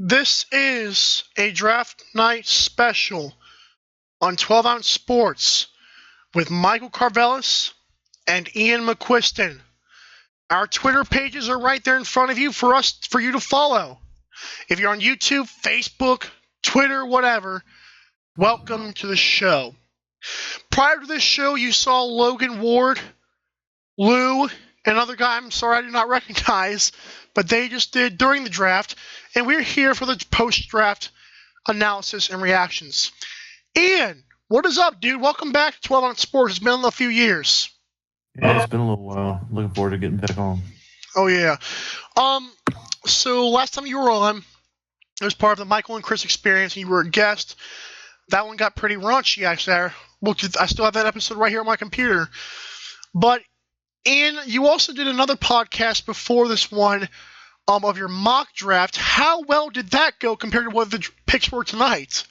This is a draft night special on 12 Ounce Sports with Michael Carvelis and Ian McQuiston. Our Twitter pages are right there in front of you for you to follow. If you're on YouTube, Facebook, Twitter, whatever, welcome to the show. Prior to this show, you saw Logan Ward, Lou, another guy I'm sorry I do not recognize, but they just did during the draft, and we're here for the post-draft analysis and reactions. Ian, what is up, dude? Welcome back to 12 Ounce Sports. It's been a few years. Yeah, it's been a little while. Looking forward to getting back on. Oh, yeah. So last time you were on, it was part of the Michael and Chris experience, and you were a guest. That one got pretty raunchy, actually. I still have that episode right here on my computer. But Ian, you also did another podcast before this one of your mock draft. How well did that go compared to what the picks were tonight?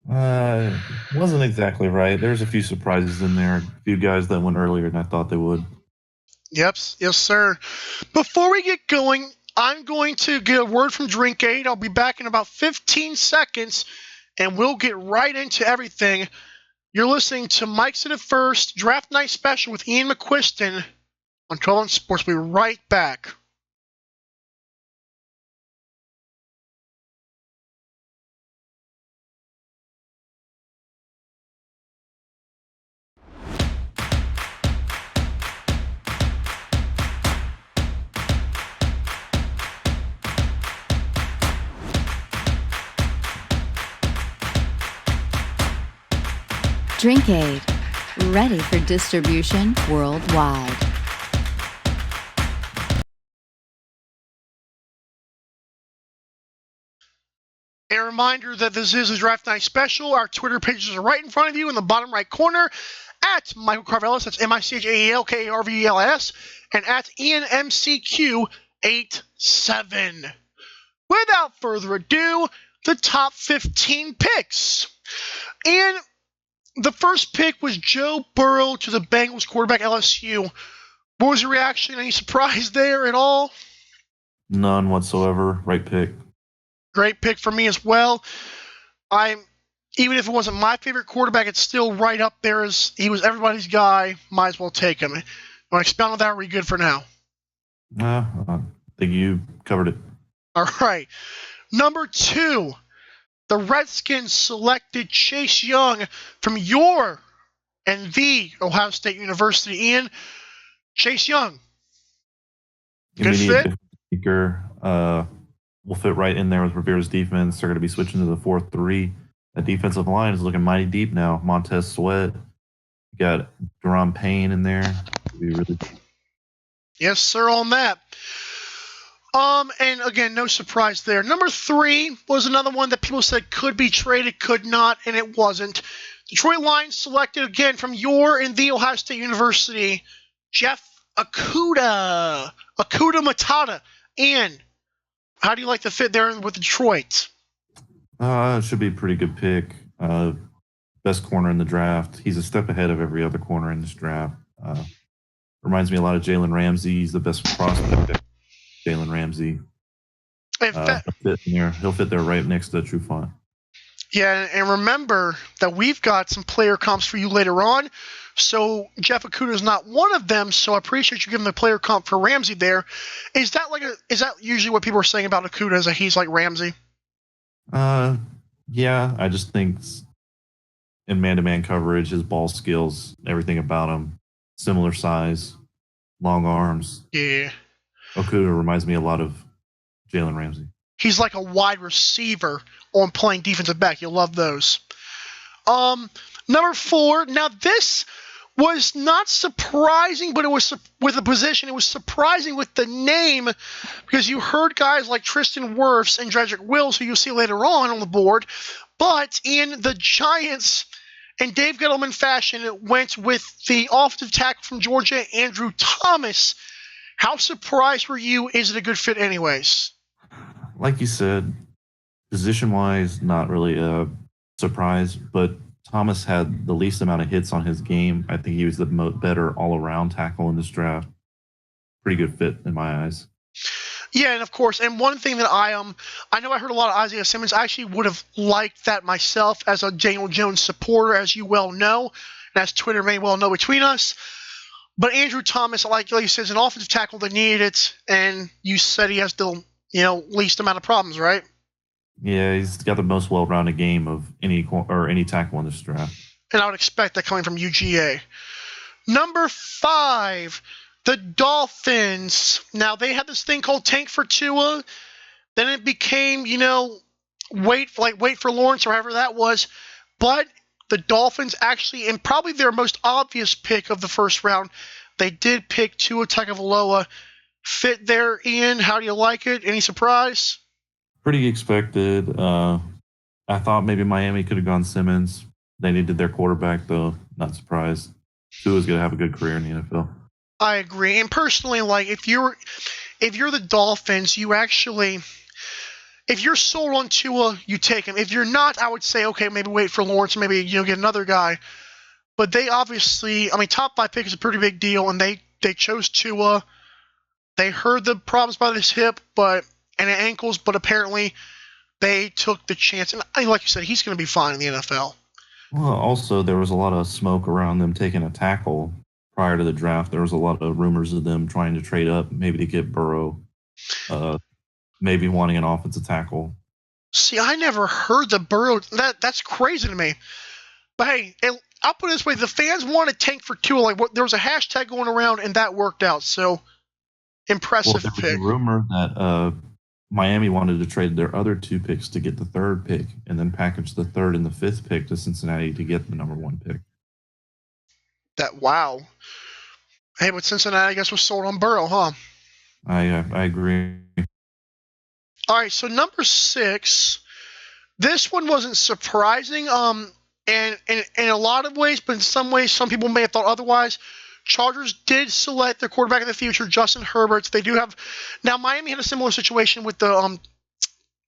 Wasn't exactly right. There's a few surprises in there. A few guys that went earlier than I thought they would. Yep, yes, sir. Before we get going, I'm going to get a word from Drinkade. I'll be back in about 15 seconds, and we'll get right into everything. You're listening to Mike Said It First, Draft Night Special with Ian McQuiston on 12 Ounce Sports. We'll be right back. Drinkade, ready for distribution worldwide. A reminder that this is a Draft Night Special. Our Twitter pages are right in front of you in the bottom right corner at Michael Carvelis, that's MichaelKarvelis, and at IanMCQ87. Without further ado, the top 15 picks. And the first pick was Joe Burrow to the Bengals quarterback LSU. What was your reaction? Any surprise there at all? None whatsoever. Right pick. Great pick for me as well. Even if it wasn't my favorite quarterback, it's still right up there as he was everybody's guy. Might as well take him. Want to expound on that, or are we good for now? I think you covered it. All right. Number 2, the Redskins selected Chase Young from your and the Ohio State University. Ian, Chase Young. Good fit? Speaker, will fit right in there with Rivera's defense. They're going to be switching to the 4-3. That defensive line is looking mighty deep now. Montez Sweat. You got Jerome Payne in there. It'll be really deep. Yes, sir, on that. And again, no surprise there. Number 3 was another one that people said could be traded, could not, and it wasn't. Detroit Lions selected again from your and the Ohio State University, Jeff Okudah. Okudah Matata. And how do you like the fit there with Detroit? It should be a pretty good pick. Best corner in the draft. He's a step ahead of every other corner in this draft. Reminds me a lot of Jalen Ramsey. He's the best prospect. Jalen Ramsey. He'll fit there right next to Trufant. Yeah, and remember that we've got some player comps for you later on. So Jeff Okudah is not one of them. So I appreciate you giving the player comp for Ramsey there. Is that usually what people are saying about Okudah? Is that he's like Ramsey? Yeah. I just think in man-to-man coverage, his ball skills, everything about him, similar size, long arms. Yeah. Okudah reminds me a lot of Jalen Ramsey. He's like a wide receiver on playing defensive back. You'll love those. Number 4. Now, this was not surprising, but it was with the position. It was surprising with the name because you heard guys like Tristan Wirfs and Jedrick Wills, who you'll see later on the board. But in the Giants and Dave Gettleman fashion, it went with the offensive tackle from Georgia, Andrew Thomas. How surprised were you? Is it a good fit anyways? Like you said, position-wise, not really a surprise, but Thomas had the least amount of hits on his game. I think he was the better all-around tackle in this draft. Pretty good fit in my eyes. Yeah, and of course, and one thing that I know I heard a lot of Isaiah Simmons. I actually would have liked that myself as a Daniel Jones supporter, as you well know, and as Twitter may well know between us. But Andrew Thomas, like you said, is an offensive tackle that needed it, and you said he has the least amount of problems, right? Yeah, he's got the most well-rounded game of any tackle in this draft. And I would expect that coming from UGA. Number 5, the Dolphins. Now, they had this thing called Tank for Tua. Then it became, wait for Lawrence or however that was. But the Dolphins actually, and probably their most obvious pick of the first round, they did pick Tua Tagovailoa. Fit there, Ian. How do you like it? Any surprise? Pretty expected. I thought maybe Miami could have gone Simmons. They needed their quarterback, though. Not surprised. Tua's going to have a good career in the NFL. I agree. And personally, like if you're the Dolphins, you actually, if you're sold on Tua, you take him. If you're not, I would say, okay, maybe wait for Lawrence, maybe get another guy. But they obviously, top 5 pick is a pretty big deal, and they chose Tua. They heard the problems by his hip, and ankles, but apparently they took the chance. And like you said, he's going to be fine in the NFL. Well, also there was a lot of smoke around them taking a tackle prior to the draft. There was a lot of rumors of them trying to trade up, maybe to get Burrow, maybe wanting an offensive tackle. See, I never heard the Burrow. That's crazy to me. But hey, I'll put it this way: the fans wanted Tank for Tua. Like, there was a hashtag going around, and that worked out. So impressive there pick. was a rumor that Miami wanted to trade their other 2 picks to get the 3rd pick, and then package the 3rd and the 5th pick to Cincinnati to get the number 1 pick. Wow. Hey, but Cincinnati, I guess, was sold on Burrow, huh? I agree. All right, so number 6, this one wasn't surprising, and in a lot of ways, but in some ways, some people may have thought otherwise. Chargers did select their quarterback of the future, Justin Herbert. They do have now. Miami had a similar situation with the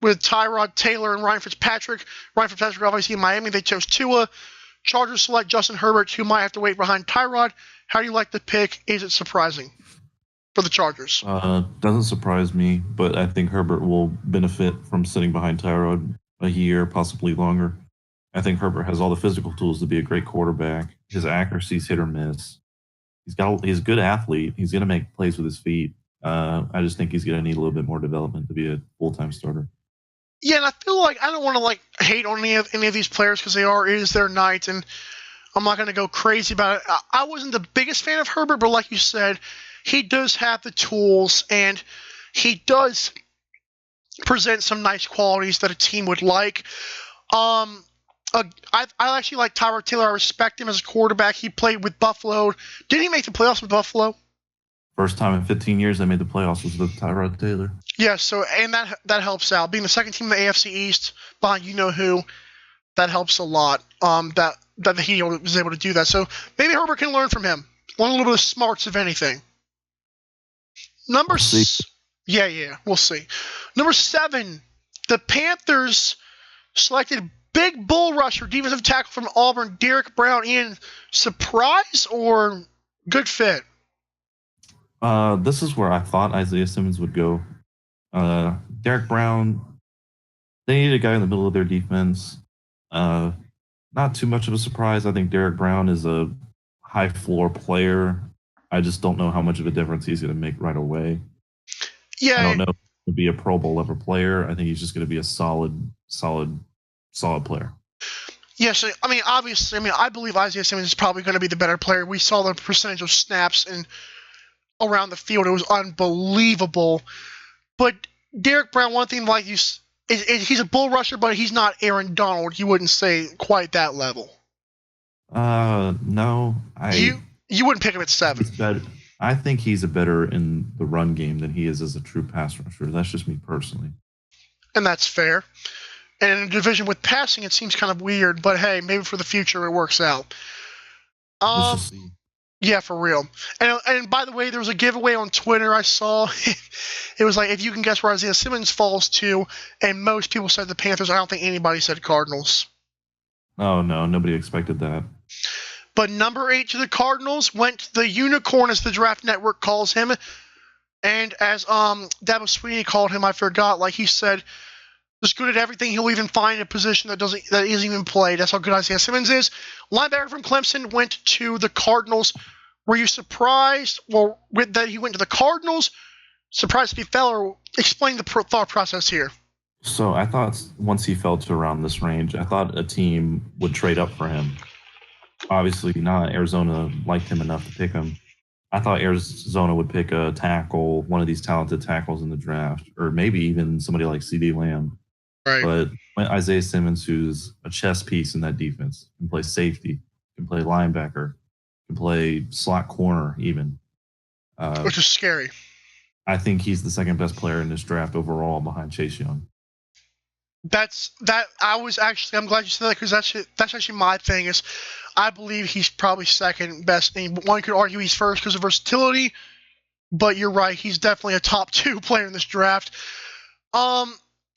with Tyrod Taylor and Ryan Fitzpatrick. Ryan Fitzpatrick, obviously in Miami, they chose Tua. Chargers select Justin Herbert, who might have to wait behind Tyrod. How do you like the pick? Is it surprising for the Chargers? Doesn't surprise me, but I think Herbert will benefit from sitting behind Tyrod a year, possibly longer. I think Herbert has all the physical tools to be a great quarterback. His accuracy's hit or miss. He's a good athlete. He's going to make plays with his feet. I just think he's going to need a little bit more development to be a full-time starter. Yeah, and I feel like I don't want to hate on any of these players because it is their night, and I'm not going to go crazy about it. I wasn't the biggest fan of Herbert, but like you said, he does have the tools, and he does present some nice qualities that a team would like. I actually like Tyrod Taylor. I respect him as a quarterback. He played with Buffalo. Didn't he make the playoffs with Buffalo? First time in 15 years they made the playoffs was with Tyrod Taylor. Yeah, so and that helps out. Being the second team in the AFC East behind you-know-who, that helps a lot. That he was able to do that. So maybe Herbert can learn from him. Learn a little bit of smarts, if anything. Yeah, we'll see. Number 7, the Panthers selected big bull rusher, defensive tackle from Auburn, Derek Brown. Ian, surprise or good fit? This is where I thought Isaiah Simmons would go. Derek Brown, they need a guy in the middle of their defense. Not too much of a surprise. I think Derek Brown is a high floor player. I just don't know how much of a difference he's going to make right away. Yeah, I don't know if he'll be a Pro Bowl level player. I think he's just going to be a solid player. Yes, obviously, I believe Isaiah Simmons is probably going to be the better player. We saw the percentage of snaps and around the field; it was unbelievable. But Derek Brown, one thing like you, is he's a bull rusher, but he's not Aaron Donald. You wouldn't say quite that level. No, you wouldn't pick him at 7. I think he's a better in the run game than he is as a true pass rusher. That's just me personally. And that's fair. And in a division with passing, it seems kind of weird, but hey, maybe for the future it works out. Let's just see. Yeah, for real. And by the way, there was a giveaway on Twitter I saw. It was like, if you can guess where Isaiah Simmons falls to, and most people said the Panthers. I don't think anybody said Cardinals. Oh, no, nobody expected that. But number 8 to the Cardinals went the unicorn, as the Draft Network calls him, And as Dabo Sweeney called him, I forgot. Like he said, just good at everything. He'll even find a position that isn't even played. That's how good Isaiah Simmons is. Linebacker from Clemson went to the Cardinals. Were you surprised? Well, that he went to the Cardinals? Surprised if he fell, or explain the thought process here. So I thought once he fell to around this range, I thought a team would trade up for him. Obviously not. Arizona liked him enough to pick him. I thought Arizona would pick a tackle, one of these talented tackles in the draft, or maybe even somebody like CeeDee Lamb. Right. But Isaiah Simmons, who's a chess piece in that defense, can play safety, can play linebacker, can play slot corner even. Which is scary. I think he's the second best player in this draft overall behind Chase Young. I'm glad you said that, because that's actually my thing. Is I believe he's probably second best. And one could argue he's first because of versatility, but you're right. He's definitely a top 2 player in this draft.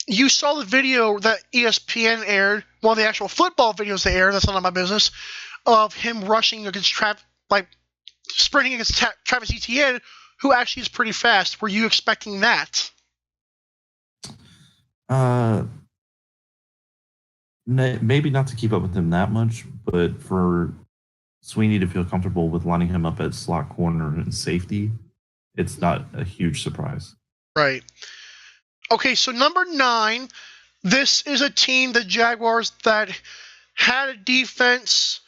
You saw the video that ESPN aired, one of the actual football videos they aired, that's none of my business, of him rushing against sprinting against Travis Etienne, who actually is pretty fast. Were you expecting that? Maybe not to keep up with him that much, but for Sweeney to feel comfortable with lining him up at slot corner and safety, it's not a huge surprise. Right. Okay, so number 9, this is a team, the Jaguars, that had a defense,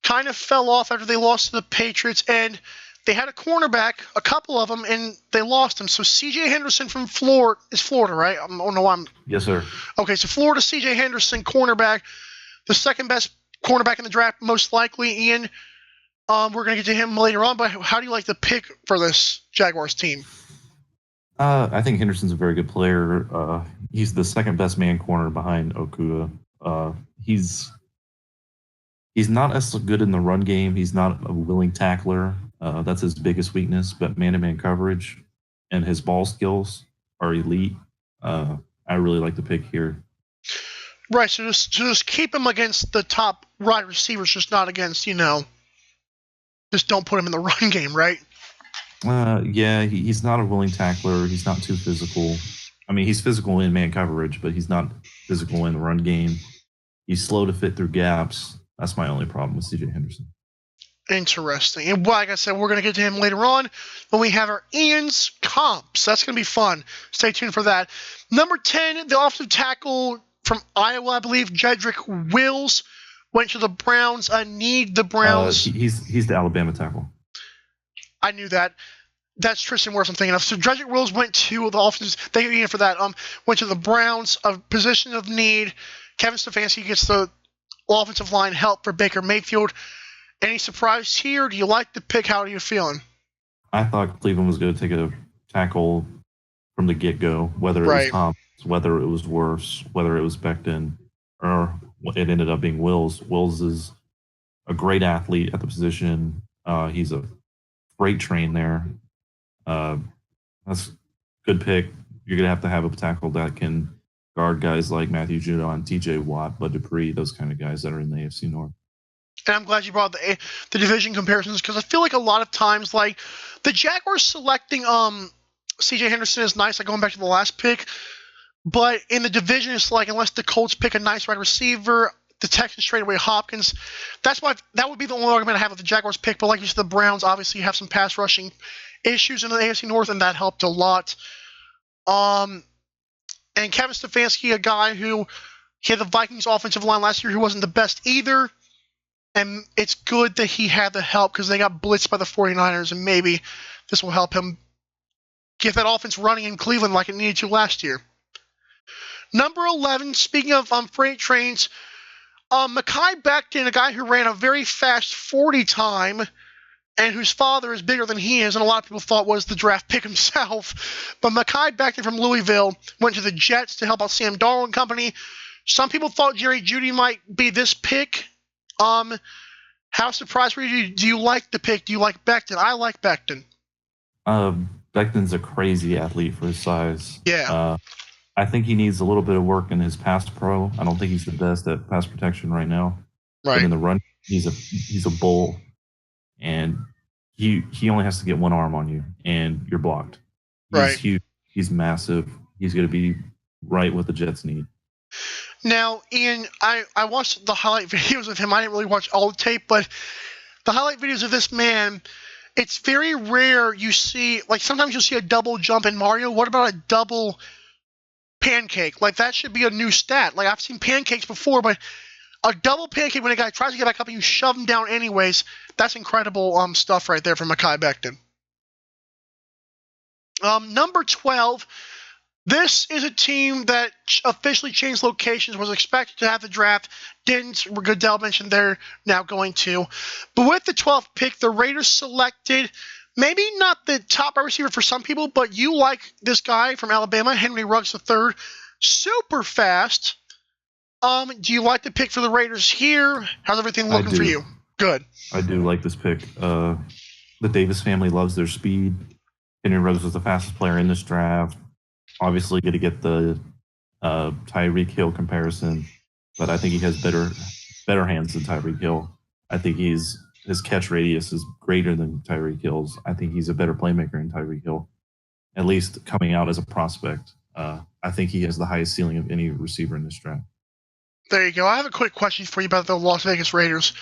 kind of fell off after they lost to the Patriots, and they had a cornerback, a couple of them, and they lost him. So C.J. Henderson from Florida, right? I don't know why I'm... Yes, sir. Okay, so Florida, C.J. Henderson, cornerback, the second best cornerback in the draft, most likely. Ian, we're going to get to him later on, but how do you like the pick for this Jaguars team? I think Henderson's a very good player. He's the second best man corner behind Okuda. He's not as good in the run game. He's not a willing tackler. That's his biggest weakness, but man-to-man coverage and his ball skills are elite. I really like the pick here. Right, so just keep him against the top wide receivers, just not against, just don't put him in the run game, right? Yeah, he's not a willing tackler. He's not too physical. I mean, he's physical in man coverage, but he's not physical in the run game. He's slow to fit through gaps. That's my only problem with C.J. Henderson. Interesting. And like I said, we're going to get to him later on when we have our Ian's comps. That's going to be fun. Stay tuned for that. Number 10, the offensive tackle from Iowa, I believe, Jedrick Wills, went to the Browns. I need the Browns. He's the Alabama tackle. I knew that. That's Tristan Wirfs I'm thinking of. So Jedrick Wills went to the offense. Thank you, Ian, for that. Went to the Browns, a position of need. Kevin Stefanski gets the offensive line help for Baker Mayfield. Any surprise here? Do you like the pick? How are you feeling? I thought Cleveland was going to take a tackle from the get-go, whether it was Thomas, whether it was Wirfs, whether it was Becton, or it ended up being Wills. Wills is a great athlete at the position. He's a freight train there. That's a good pick. You're going to have a tackle that can guard guys like Matthew Judon, TJ Watt, Bud Dupree, those kind of guys that are in the AFC North. And I'm glad you brought the division comparisons, because I feel like a lot of times, like, the Jaguars selecting C.J. Henderson is nice, like going back to the last pick, but in the division, it's like, unless the Colts pick a nice wide receiver, the Texans trade away Hopkins. That's why that would be the only argument I have with the Jaguars pick. But like you said, the Browns obviously have some pass rushing issues in the AFC North, and that helped a lot. And Kevin Stefanski, a guy who he had the Vikings offensive line last year, who wasn't the best either. And it's good that he had the help, because they got blitzed by the 49ers, and maybe this will help him get that offense running in Cleveland like it needed to last year. Number 11, speaking of freight trains, Mekhi Becton, a guy who ran a very fast 40 time and whose father is bigger than he is, and a lot of people thought was the draft pick himself. But Mekhi Becton from Louisville went to the Jets to help out Sam Darnold and company. Some people thought Jerry Jeudy might be this pick. How surprised were you? Do you like the pick? Do you like Becton? I like Becton. Becton's a crazy athlete for his size. Yeah. I think he needs a little bit of work in his pass pro. I don't think he's the best at pass protection right now. Right. But in the run, he's a bull, and he only has to get one arm on you, and you're blocked. He's Right. huge. He's massive. He's going to be right what the Jets need. Now, Ian, I watched the highlight videos of him. I didn't really watch all the tape, but the highlight videos of this man, it's very rare you see, like sometimes you'll see a double jump in Mario. What about a double pancake? Like that should be a new stat. Like I've seen pancakes before, but a double pancake when a guy tries to get back up and you shove him down anyways, that's incredible stuff right there from Mekhi Becton. Number 12, this is a team that officially changed locations, was expected to have the draft, didn't. Goodell mentioned they're now going to. But with the 12th pick, the Raiders selected maybe not the top wide receiver for some people, but you like this guy from Alabama, Henry Ruggs III, super fast. Do you like the pick for the Raiders here? How's everything looking for you? Good. I do like this pick. The Davis family loves their speed. Henry Ruggs was the fastest player in this draft. Obviously, going to get the Tyreek Hill comparison, but I think he has better hands than Tyreek Hill. I think his catch radius is greater than Tyreek Hill's. I think he's a better playmaker than Tyreek Hill, at least coming out as a prospect. I think he has the highest ceiling of any receiver in this draft. There you go. I have a quick question for you about the Las Vegas Raiders,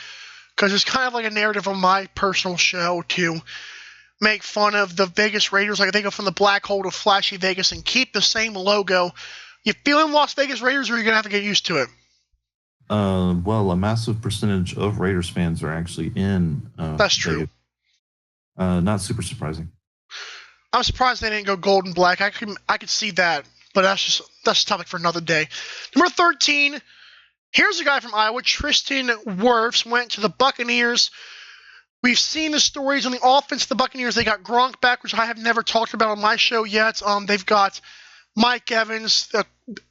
because it's kind of like a narrative on my personal show to make fun of the Vegas Raiders. Like they go from the black hole to flashy Vegas and keep the same logo. You feeling Las Vegas Raiders, or are you going to have to get used to it? Well, a massive percentage of Raiders fans are actually in That's true. Vegas. Not super surprising. I'm surprised they didn't go gold and black. I could see that, but that's a topic for another day. Number 13, here's a guy from Iowa, Tristan Wirfs, went to the Buccaneers. We've seen the stories on the offense of the Buccaneers. They got Gronk back, which I have never talked about on my show yet. They've got Mike Evans. The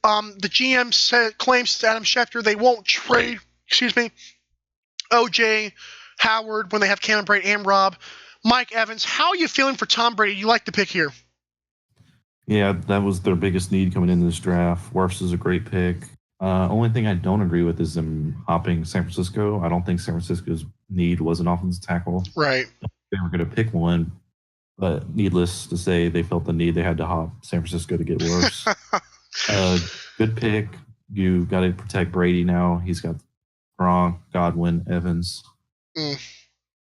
GM claims to Adam Schefter they won't trade, O.J. Howard when they have Cameron Brate and Rob. Mike Evans, how are you feeling for Tom Brady? You like the pick here? Yeah, that was their biggest need coming into this draft. Wirfs is a great pick. Only thing I don't agree with is them hopping San Francisco. I don't think San Francisco's need was an offensive tackle. Right. They were going to pick one, but needless to say, they felt the need. They had to hop San Francisco to get Wirfs. Good pick. You got to protect Brady now. He's got Gronk, Godwin, Evans.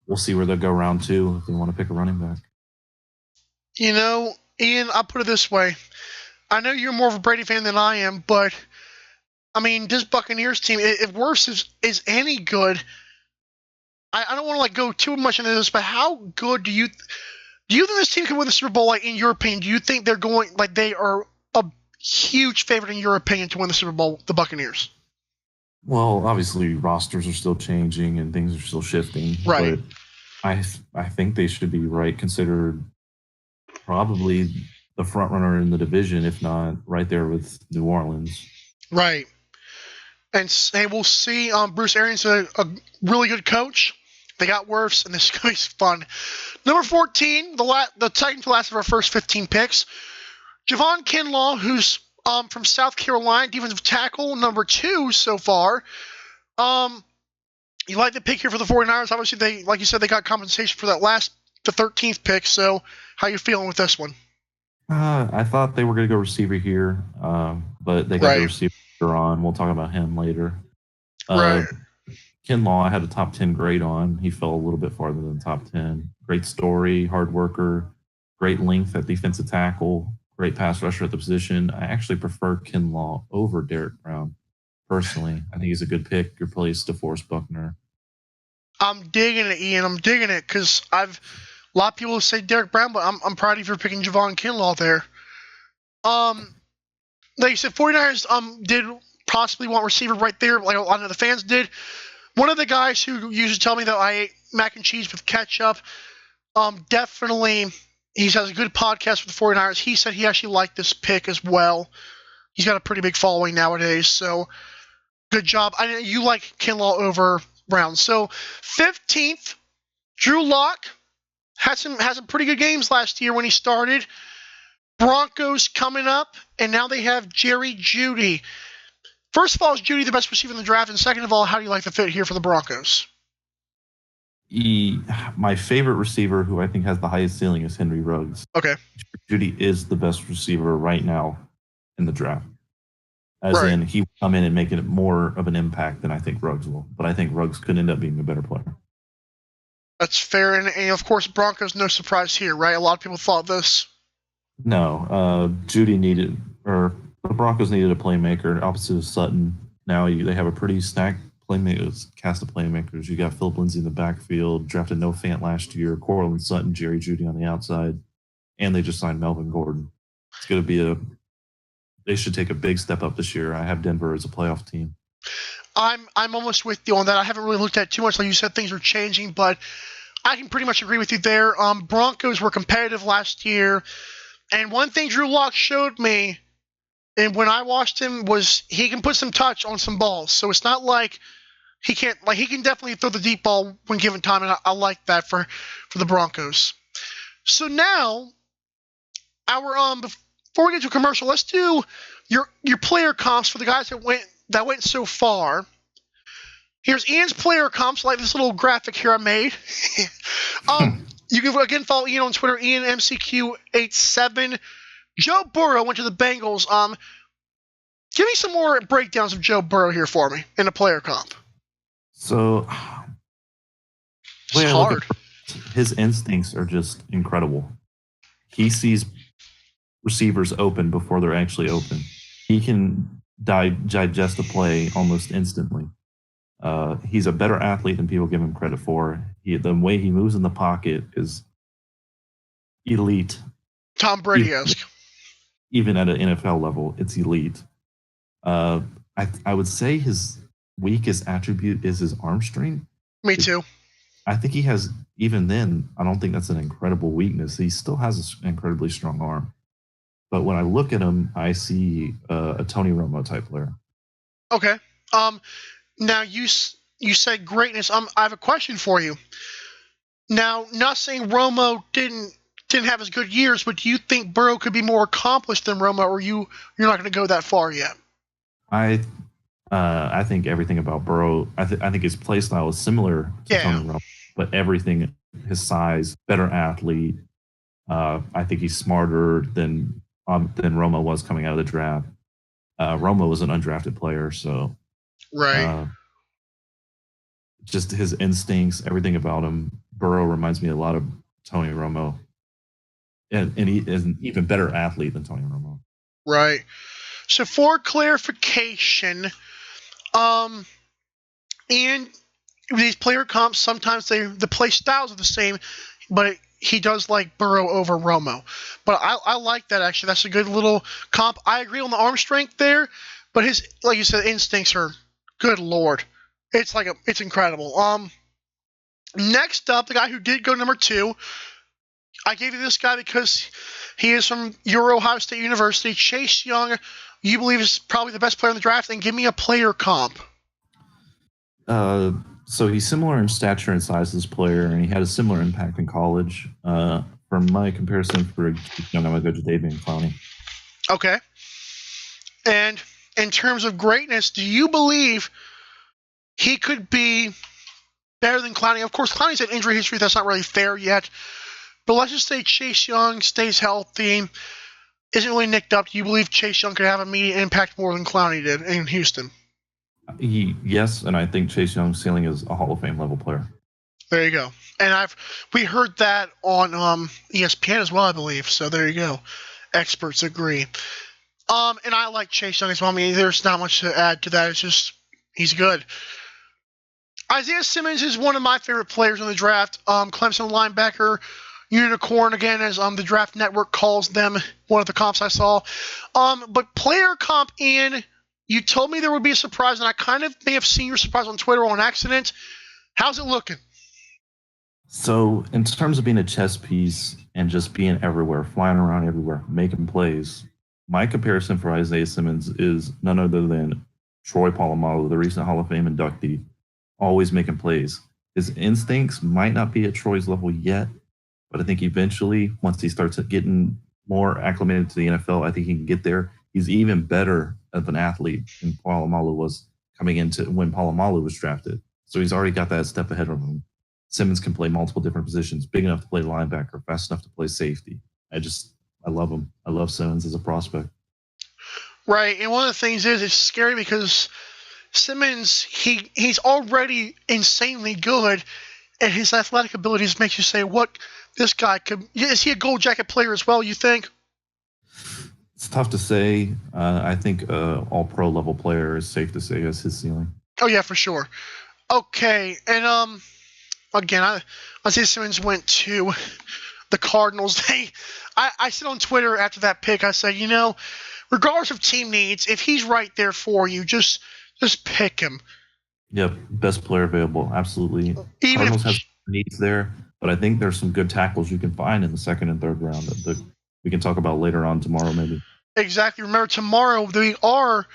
We'll see where they'll go round 2 if they want to pick a running back. You know, Ian, I'll put it this way. I know you're more of a Brady fan than I am, but I mean, this Buccaneers team, if Wirfs is any good, I don't want to go too much into this, but how good do you think this team can win the Super Bowl? Like in your opinion, do you think they're going they are a huge favorite in your opinion to win the Super Bowl? The Buccaneers. Well, obviously rosters are still changing and things are still shifting. Right. But I think they should be considered probably the front runner in the division, if not right there with New Orleans. Right. And we'll see. Bruce Arians is a really good coach. They got Wirfs, and this is going to be fun. Number 14, the second to last of our first 15 picks, Javon Kinlaw, who's from South Carolina, defensive tackle, number 2 so far. You like the pick here for the 49ers. Obviously, they, like you said, they got compensation for the 13th pick. So how you feeling with this one? I thought they were going to go receiver here, but they got the receiver on. We'll talk about him later. Right. Kinlaw, I had a top 10 grade on. He fell a little bit farther than top 10. Great story, hard worker, great length at defensive tackle, great pass rusher at the position. I actually prefer Kinlaw over Derek Brown, personally. I think he's a good pick. Replace DeForest Buckner. I'm digging it, Ian. I'm digging it because a lot of people say Derek Brown, but I'm proud of you for picking Javon Kinlaw there. Like you said, 49ers did possibly want receiver right there, like a lot of the fans did. One of the guys who used to tell me that I ate mac and cheese with ketchup, definitely he has a good podcast with the 49ers. He said he actually liked this pick as well. He's got a pretty big following nowadays, so good job. I know you like Kinlaw over Brown. So 15th, Drew Lock had some pretty good games last year when he started. Broncos coming up, and now they have Jerry Jeudy. First of all, is Jeudy the best receiver in the draft? And second of all, how do you like the fit here for the Broncos? My favorite receiver, who I think has the highest ceiling, is Henry Ruggs. Okay. Jeudy is the best receiver right now in the draft. As Right. in, he will come in and make it more of an impact than I think Ruggs will. But I think Ruggs could end up being a better player. That's fair. And of course, Broncos, no surprise here, right? A lot of people thought this. No, Jeudy needed, or the Broncos needed a playmaker opposite of Sutton. Now they have a pretty stacked cast of playmakers. You got Philip Lindsay in the backfield, drafted Noah Fant last year, Cortland Sutton, Jerry Jeudy on the outside, and they just signed Melvin Gordon. It's going to be they should take a big step up this year. I have Denver as a playoff team. I'm almost with you on that. I haven't really looked at it too much. Like you said, things are changing, but I can pretty much agree with you there. Broncos were competitive last year, and one thing Drew Lock showed me, and when I watched him, was he can put some touch on some balls. So it's not like he can't. Like he can definitely throw the deep ball when given time, and I like that for the Broncos. So now, before we get to a commercial, let's do your player comps for the guys that went so far. Here's Ian's player comps, like this little graphic here I made. You can again follow Ian on Twitter, IanMCQ87. Joe Burrow went to the Bengals. Give me some more breakdowns of Joe Burrow here for me in a player comp. So, it's hard. His instincts are just incredible. He sees receivers open before they're actually open. He can digest a play almost instantly. He's a better athlete than people give him credit for. The way he moves in the pocket is elite. Tom Brady-esque. Even at an NFL level, it's elite. I would say his weakest attribute is his arm strength. Me too. I think he has, even then, I don't think that's an incredible weakness. He still has an incredibly strong arm. But when I look at him, I see a Tony Romo type player. Okay. Now you said greatness. I have a question for you. Now, not saying Romo didn't have as good years, but do you think Burrow could be more accomplished than Romo, or you're not going to go that far yet? I think everything about Burrow. I think his play style is similar to Tony Romo, but everything, his size, better athlete. I think he's smarter than Romo was coming out of the draft. Romo was an undrafted player, so right. Just his instincts, everything about him. Burrow reminds me a lot of Tony Romo, and he is an even better athlete than Tony Romo. Right. So for clarification, and these player comps, sometimes the play styles are the same, but he does like Burrow over Romo. But I like that, actually. That's a good little comp. I agree on the arm strength there, but his, like you said, instincts are, good Lord. It's incredible. Next up, the guy who did go number 2, I gave you this guy because he is from your Ohio State University. Chase Young, you believe is probably the best player in the draft, and give me a player comp. So he's similar in stature and size to this player, and he had a similar impact in college. From my comparison for Young, I'm going to go to David Clowney. Okay. And in terms of greatness, do you believe he could be better than Clowney? Of course, Clowney's had injury history. That's not really fair yet. But let's just say Chase Young stays healthy, isn't really nicked up. Do you believe Chase Young could have immediate impact more than Clowney did in Houston? Yes, and I think Chase Young's ceiling is a Hall of Fame level player. There you go. And we heard that on ESPN as well, I believe. So there you go. Experts agree. And I like Chase Young as well. I mean, there's not much to add to that. It's just he's good. Isaiah Simmons is one of my favorite players in the draft. Clemson linebacker, unicorn again, as the Draft Network calls them. One of the comps I saw. But player comp, Ian, you told me there would be a surprise, and I kind of may have seen your surprise on Twitter on accident. How's it looking? So, in terms of being a chess piece and just being everywhere, flying around everywhere, making plays, my comparison for Isaiah Simmons is none other than Troy Polamalu, the recent Hall of Fame inductee, always making plays. His instincts might not be at Troy's level yet, but I think eventually, once he starts getting more acclimated to the NFL, I think he can get there. He's even better of an athlete than Polamalu was coming into when Polamalu was drafted. So he's already got that step ahead of him. Simmons can play multiple different positions, big enough to play linebacker, fast enough to play safety. I love him. I love Simmons as a prospect. Right, and one of the things is it's scary because Simmons, he's already insanely good, and his athletic abilities makes you say, what this guy could. Is he a gold jacket player as well, you think? It's tough to say. I think all pro level player is safe to say is his ceiling. Oh yeah, for sure. Okay, and again, Isaiah Simmons went to the Cardinals. I said on Twitter after that pick, I said, regardless of team needs, if he's right there for you, just pick him. Yep, best player available, absolutely. Cardinals have needs there, but I think there's some good tackles you can find in the second and third round that we can talk about later on tomorrow, maybe. Exactly. Remember, tomorrow we are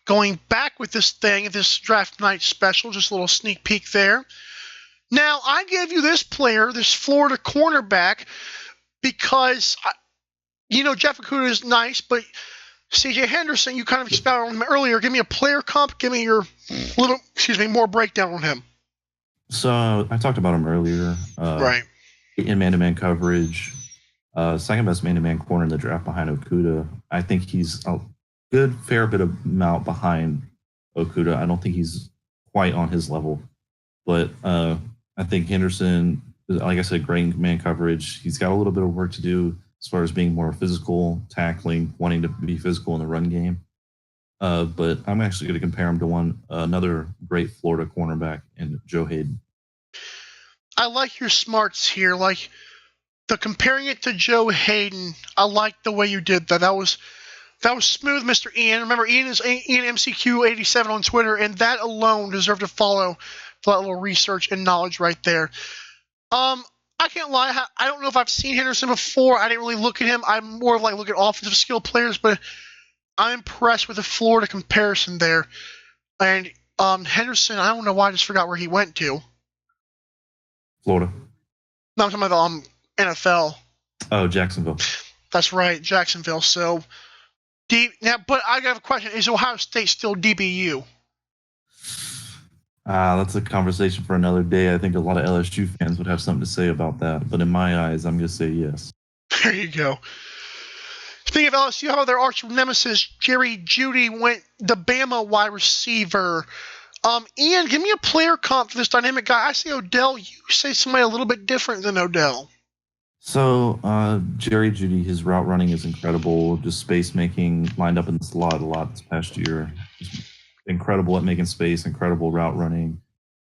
going back with this draft night special. Just a little sneak peek there. Now, I gave you this player, this Florida cornerback, because Jeff Okudah is nice, but C.J. Henderson, you kind of expounded on him earlier. Give me a player comp. Give me your more breakdown on him. So I talked about him earlier. Right. In man-to-man coverage, second best man-to-man corner in the draft behind Okudah. I think he's a good fair bit of amount behind Okudah. I don't think he's quite on his level, but I think Henderson, like I said, great man coverage. He's got a little bit of work to do as far as being more physical, tackling, wanting to be physical in the run game. But I'm actually going to compare him to another great Florida cornerback in Joe Hayden. I like your smarts here. Like the comparing it to Joe Hayden, I like the way you did that. That was smooth, Mr. Ian. Remember, Ian is Ian MCQ87 on Twitter, and that alone deserved to follow for that little research and knowledge right there. I can't lie. I don't know if I've seen Henderson before. I didn't really look at him. I'm more of like look at offensive skill players, but I'm impressed with the Florida comparison there. And Henderson, I don't know why I just forgot where he went to. Florida. No, I'm talking about the NFL. Oh, Jacksonville. That's right, Jacksonville. So, but I got a question. Is Ohio State still DBU? That's a conversation for another day. I think a lot of LSU fans would have something to say about that. But in my eyes, I'm going to say yes. There you go. Speaking of LSU, how about their arch nemesis, Jerry Jeudy, went the Bama wide receiver. Ian, give me a player comp for this dynamic guy. I say Odell. You say somebody a little bit different than Odell. So, Jerry Jeudy, his route running is incredible. Just space making, lined up in the slot a lot this past year. Incredible at making space, incredible route running,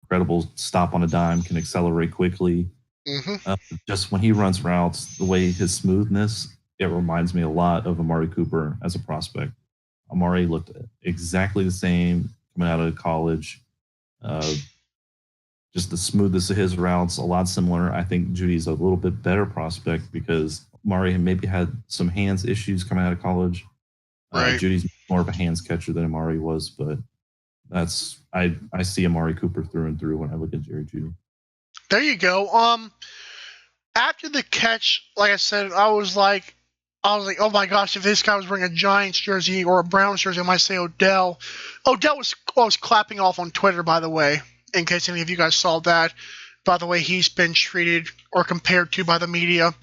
incredible stop on a dime, can accelerate quickly. Mm-hmm. Just when he runs routes, the way his smoothness, it reminds me a lot of Amari Cooper as a prospect. Amari looked exactly the same coming out of college. Just the smoothness of his routes, a lot similar. I think Judy's a little bit better prospect because Amari maybe had some hands issues coming out of college. Right. Judy's more of a hands catcher than Amari was, but I see Amari Cooper through and through when I look at Jerry Jeudy. There you go. After the catch, like I said, I was like, oh my gosh, if this guy was wearing a Giants jersey or a Browns jersey, I might say Odell. Odell was clapping off on Twitter, by the way, in case any of you guys saw that. By the way, he's been treated or compared to by the media.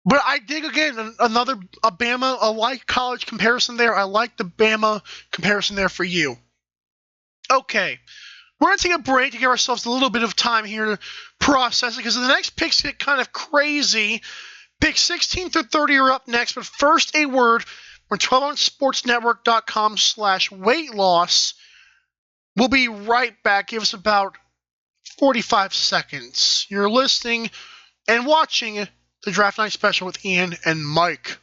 But I dig, again, a Bama, I like college comparison there. I like the Bama comparison there for you. Okay. We're going to take a break to give ourselves a little bit of time here to process it because the next picks get kind of crazy. Picks 16 through 30 are up next, but first a word from 12ouncesportsnetwork.com/weight loss. We'll be right back. Give us about 45 seconds. You're listening and watching the Draft Night Special with Ian and Mike.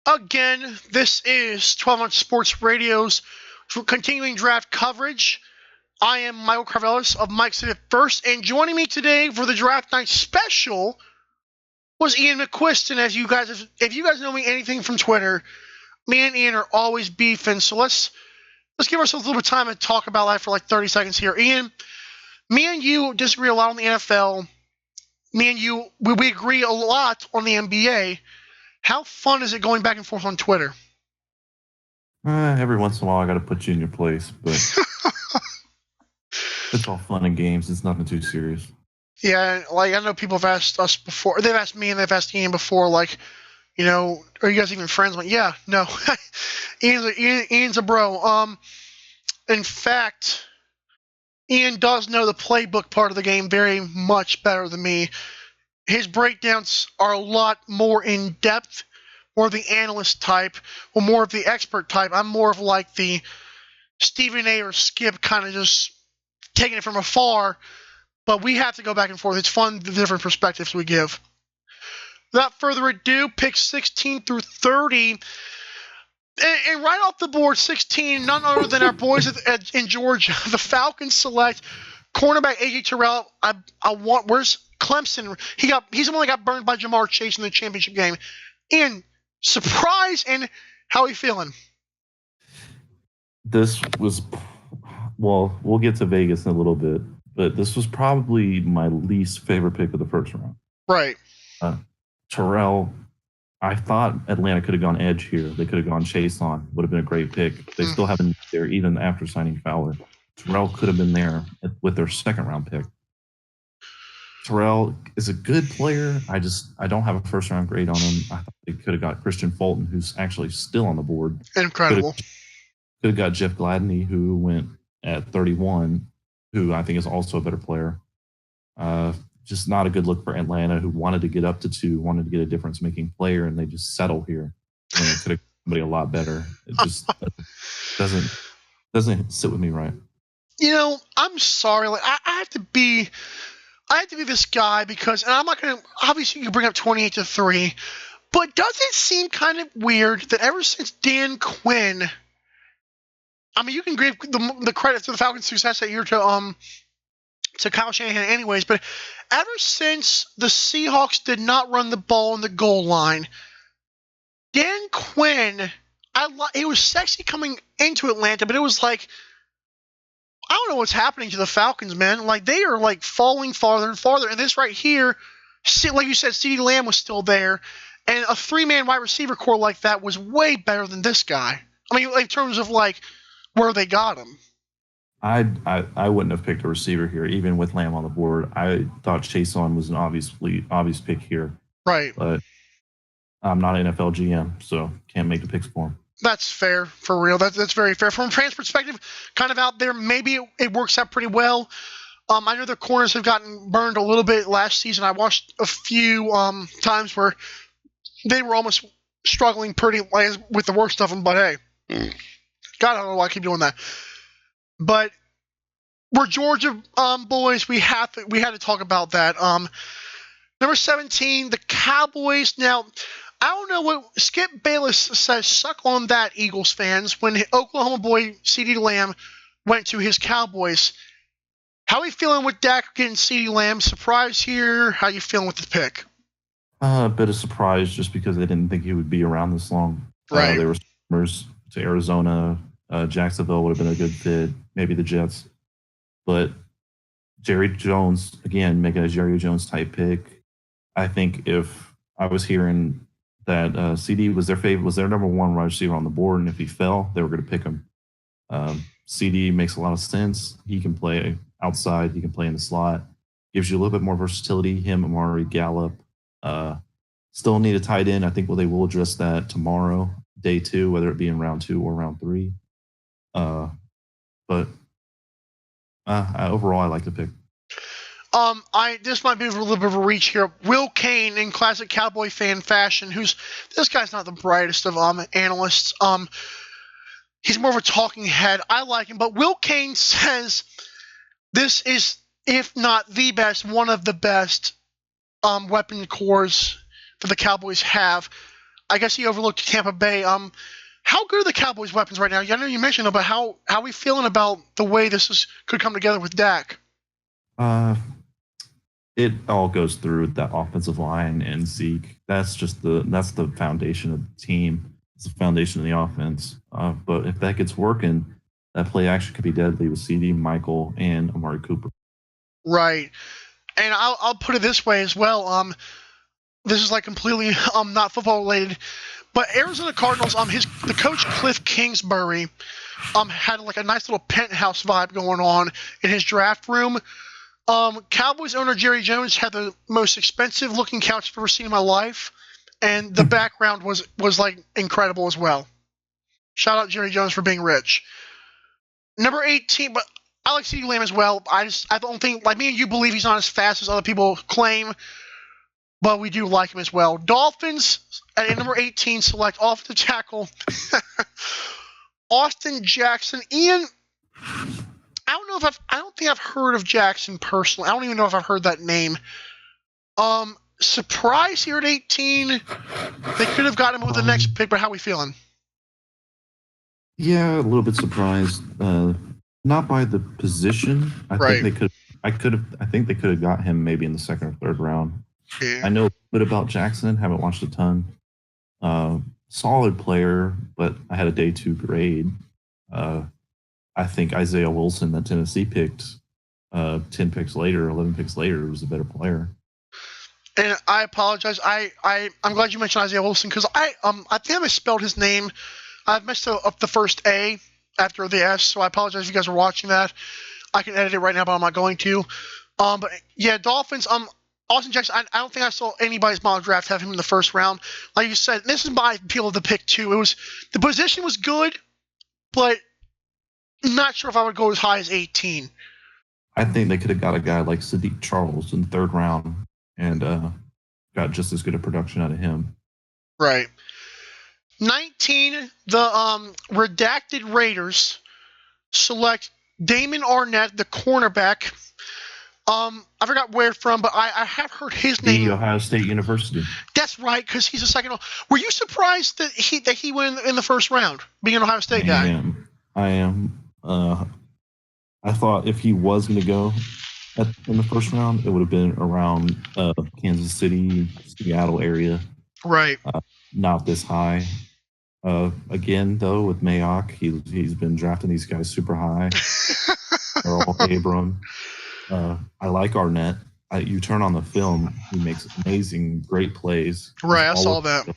Again, this is 12 Ounce Sports Radio's continuing draft coverage. I am Michael Carvelis of Mike City First, and joining me today for the Draft Night Special was Ian McQuiston. As you guys, if you guys know me anything from Twitter, me and Ian are always beefing. So let's give ourselves a little bit of time to talk about that for like 30 seconds here. Ian, me and you disagree a lot on the NFL. Me and you, we agree a lot on the NBA. How fun is it going back and forth on Twitter? Every once in a while, I got to put you in your place, but it's all fun and games. It's nothing too serious. Yeah, like I know people have asked us before. They've asked me and they've asked Ian before, like, you know, are you guys even friends? I'm like, yeah, no. Ian's a bro. In fact, Ian does know the playbook part of the game very much better than me. His breakdowns are a lot more in depth, more of the analyst type, or more of the expert type. I'm more of like the Stephen A. or Skip, kind of just taking it from afar. But we have to go back and forth. It's fun, the different perspectives we give. Without further ado, picks 16 through 30. And right off the board, 16, none other than our boys in Georgia. The Falcons select cornerback A.J. Terrell. Where's Clemson? He's the one that got burned by Jamar Chase in the championship game. Ian, surprise, and how are you feeling? This was, well, we'll get to Vegas in a little bit, but this was probably my least favorite pick of the first round. Right. Terrell, I thought Atlanta could have gone edge here. They could have gone Chase on. Would have been a great pick. They still haven't been there even after signing Fowler. Terrell could have been there with their second round pick. Terrell is a good player. I don't have a first round grade on him. I thought they could have got Christian Fulton, who's actually still on the board. Incredible. Could have got Jeff Gladney, who went at 31, who I think is also a better player. Just not a good look for Atlanta, who wanted to get up to 2, wanted to get a difference-making player, and they just settle here. And it could have somebody a lot better. It just doesn't sit with me right. You know, I'm sorry. Like I have to be this guy because, and I'm not going to. Obviously, you bring up 28 to 3, but does it seem kind of weird that ever since Dan Quinn, I mean, you can give the credit to the Falcons' success that year to Kyle Shanahan anyways, but ever since the Seahawks did not run the ball on the goal line, Dan Quinn, it was sexy coming into Atlanta, but it was like, I don't know what's happening to the Falcons, man. Like, they are like falling farther and farther, and this right here, like you said, CeeDee Lamb was still there, and a 3-man wide receiver core like that was way better than this guy. I mean, in terms of like where they got him. I wouldn't have picked a receiver here, even with Lamb on the board. I thought Chase on was an obvious pick here. Right. But I'm not an NFL GM, so can't make the picks for him. That's fair, for real. That's very fair. From a fans' perspective, kind of out there, maybe it works out pretty well. I know their corners have gotten burned a little bit last season. I watched a few times where they were almost struggling pretty with the worst of them, but hey. God, I don't know why I keep doing that. But we're Georgia boys. We had to talk about that. Number 17, the Cowboys. Now, I don't know what Skip Bayless says. Suck on that, Eagles fans. When Oklahoma boy CeeDee Lamb went to his Cowboys, how are you feeling with Dak getting CeeDee Lamb? Surprise here? How you feeling with the pick? A bit of surprise, just because they didn't think he would be around this long. Right. They were rumors to Arizona. Jacksonville would have been a good fit, maybe the Jets. But Jerry Jones, again, making a Jerry Jones type pick. I think if I was hearing that CD was their number 1 wide receiver on the board, and if he fell, they were going to pick him. CD makes a lot of sense. He can play outside. He can play in the slot. Gives you a little bit more versatility. Him, Amari, Gallup. Still need a tight end. I think they will address that tomorrow, day 2, whether it be in round 2 or round 3. But overall, I like the pick. This might be a little bit of a reach here. Will Kane, in classic Cowboy fan fashion, this guy's not the brightest of analysts. He's more of a talking head. I like him, but Will Kane says this is, if not the best, one of the best weapon cores that the Cowboys have. I guess he overlooked Tampa Bay. How good are the Cowboys' weapons right now? I know you mentioned them, but how are we feeling about the way could come together with Dak? It all goes through that offensive line and Zeke. That's the foundation of the team. It's the foundation of the offense. But if that gets working, that play action could be deadly with CD, Michael, and Amari Cooper. Right. And I'll put it this way as well. This is like completely not football related, but Arizona Cardinals. The coach Cliff Kingsbury had like a nice little penthouse vibe going on in his draft room. Cowboys owner Jerry Jones had the most expensive looking couch I've ever seen in my life, and the background was like incredible as well. Shout out Jerry Jones for being rich. Number 18, but I like CeeDee Lamb as well. I don't think, like me and you, believe he's not as fast as other people claim, but we do like him as well. Dolphins at number 18 select offensive tackle Austin Jackson. Ian, I don't think I've heard of Jackson personally. I don't even know if I've heard that name. Surprise here at 18. They could have gotten him with the next pick, but how are we feeling? Yeah, a little bit surprised. Not by the position. I think they could have got him maybe in the second or third round. Yeah. I know a bit about Jackson. Haven't watched a ton. Solid player, but I had a day 2 grade. I think Isaiah Wilson that Tennessee picked 10 picks later, 11 picks later, was a better player. And I apologize. I'm glad you mentioned Isaiah Wilson because I think I misspelled his name. I've messed up the first A after the S, so I apologize if you guys are watching that. I can edit it right now, but I'm not going to. But yeah, Dolphins. Austin Jackson. I don't think I saw anybody's mock draft have him in the first round. Like you said, this is my appeal of the pick too. The position was good, but not sure if I would go as high as 18. I think they could have got a guy like Sadiq Charles in the third round and got just as good a production out of him. Right. 19, the redacted Raiders select Damon Arnett, the cornerback. I forgot where from, but I have heard his name. The Ohio State University. That's right, because he's a second. Were you surprised that he went in the first round, being an Ohio State guy? I am. I thought if he was going to go in the first round, it would have been around Kansas City, Seattle area. Right. Not this high. Again, though, with Mayock, he's been drafting these guys super high. Earl Abram. I like Arnett. You turn on the film, he makes amazing, great plays. Right, I saw that.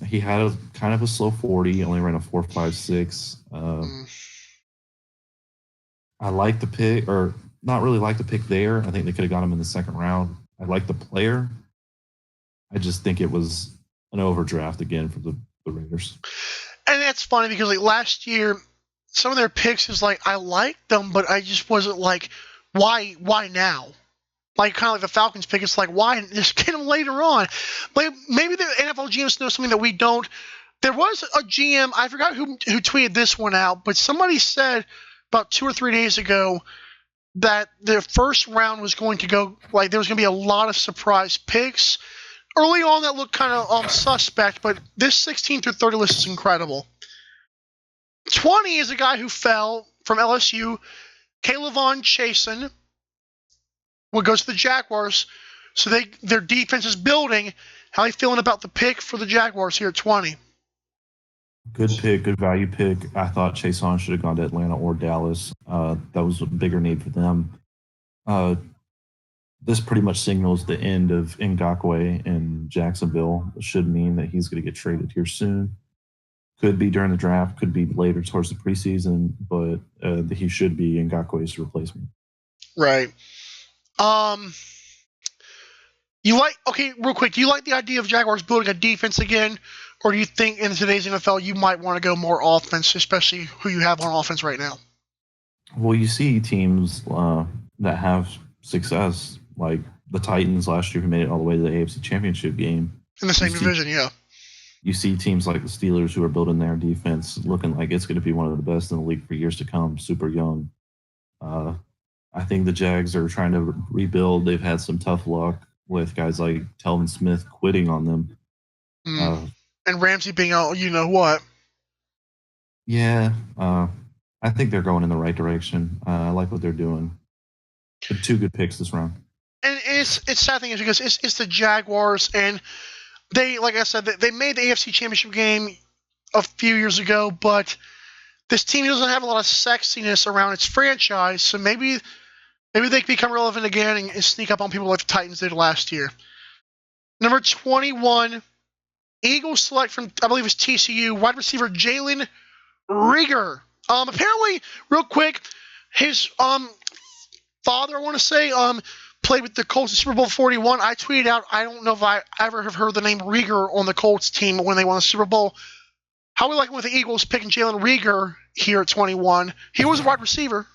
He had kind of a slow 40, only ran a 4.56. I like the pick, or not really like the pick there. I think they could have got him in the second round. I like the player. I just think it was an overdraft again for the Raiders. And that's funny because like last year, some of their picks is like I liked them, but I just wasn't like, why now? Like kind of like the Falcons pick, it's like why just get them later on? Like maybe the NFL GMs know something that we don't. There was a GM, I forgot who tweeted this one out, but somebody said about 2 or 3 days ago that the first round was going to go like there was going to be a lot of surprise picks. Early on, that looked kind of suspect, but this 16 through 30 list is incredible. 20 is a guy who fell from LSU, K'Lavon Chaisson, what goes to the Jaguars. So their defense is building. How are you feeling about the pick for the Jaguars here at 20? Good pick, good value pick. I thought Chaisson should have gone to Atlanta or Dallas. That was a bigger need for them. This pretty much signals the end of Ngakoue in Jacksonville. It should mean that he's going to get traded here soon. Could be during the draft, could be later towards the preseason, but he should be Ngakoue's replacement. Right. Real quick, do you like the idea of Jaguars building a defense again, or do you think in today's NFL you might want to go more offense, especially who you have on offense right now? Well, you see teams that have success, like the Titans last year who made it all the way to the AFC Championship game. In the same division, yeah. You see teams like the Steelers who are building their defense looking like it's going to be one of the best in the league for years to come, super young. I think the Jags are trying to rebuild. They've had some tough luck with guys like Telvin Smith quitting on them. And Ramsey being out, you know what? Yeah, I think they're going in the right direction. I like what they're doing. But 2 good picks this round. And it's sad thing is because it's the Jaguars, and they, like I said, they made the AFC Championship game a few years ago, but this team doesn't have a lot of sexiness around its franchise, so maybe they can become relevant again and sneak up on people like the Titans did last year. Number 21, Eagles select from, I believe it's TCU, wide receiver Jalen Reagor. Apparently, real quick, his father, I want to say, played with the Colts in Super Bowl 41. I tweeted out, I don't know if I ever have heard the name Reagor on the Colts team when they won the Super Bowl. How we like with the Eagles picking Jalen Reagor here at 21? He was a wide receiver.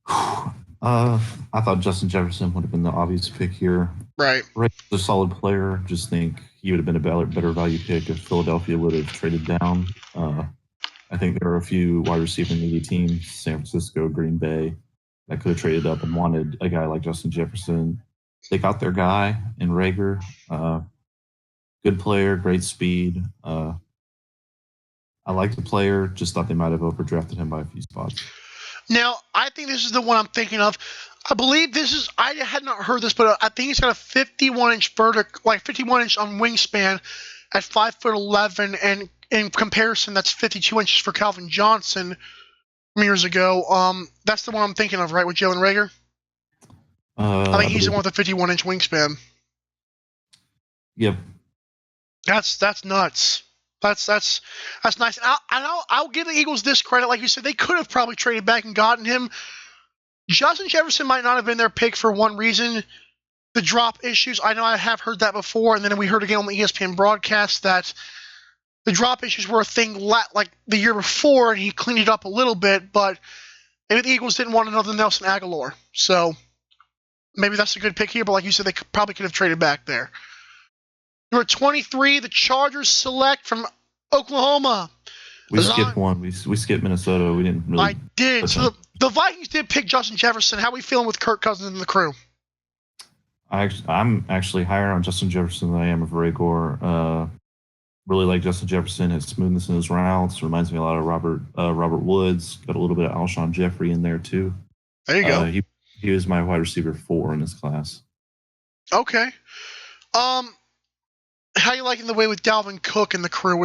I thought Justin Jefferson would have been the obvious pick here. Right. Reagor's a solid player. Just think he would have been a better value pick if Philadelphia would have traded down. I think there are a few wide receiver needy teams, San Francisco, Green Bay, that could have traded up and wanted a guy like Justin Jefferson. They got their guy in Reagor. Good player, great speed. I like the player, just thought they might have overdrafted him by a few spots. Now, I think this is the one I'm thinking of. I believe this is, I had not heard this, but I think he's got a 51-inch vertical, like 51-inch on wingspan at 5'11", and in comparison, that's 52 inches for Calvin Johnson from years ago. That's the one I'm thinking of, right, with Jalen Reagor? I think he's the one with the 51-inch wingspan. Yep. That's nuts. That's nice. And I'll give the Eagles this credit. Like you said, they could have probably traded back and gotten him. Justin Jefferson might not have been their pick for one reason. The drop issues. I know I have heard that before, and then we heard again on the ESPN broadcast that the drop issues were a thing like the year before, and he cleaned it up a little bit, but maybe the Eagles didn't want another Nelson Aguilar. So maybe that's a good pick here, but like you said, they probably could have traded back there. Number 23, the Chargers select from Oklahoma. We skipped one. We skipped Minnesota. We didn't really. I did. So the Vikings did pick Justin Jefferson. How are we feeling with Kirk Cousins and the crew? I'm actually higher on Justin Jefferson than I am of Reagor. Really like Justin Jefferson. His smoothness in his routes reminds me a lot of Robert Woods. Got a little bit of Alshon Jeffrey in there too. There you go. He was my wide receiver 4 in his class. Okay. How you liking the way with Dalvin Cook and the crew?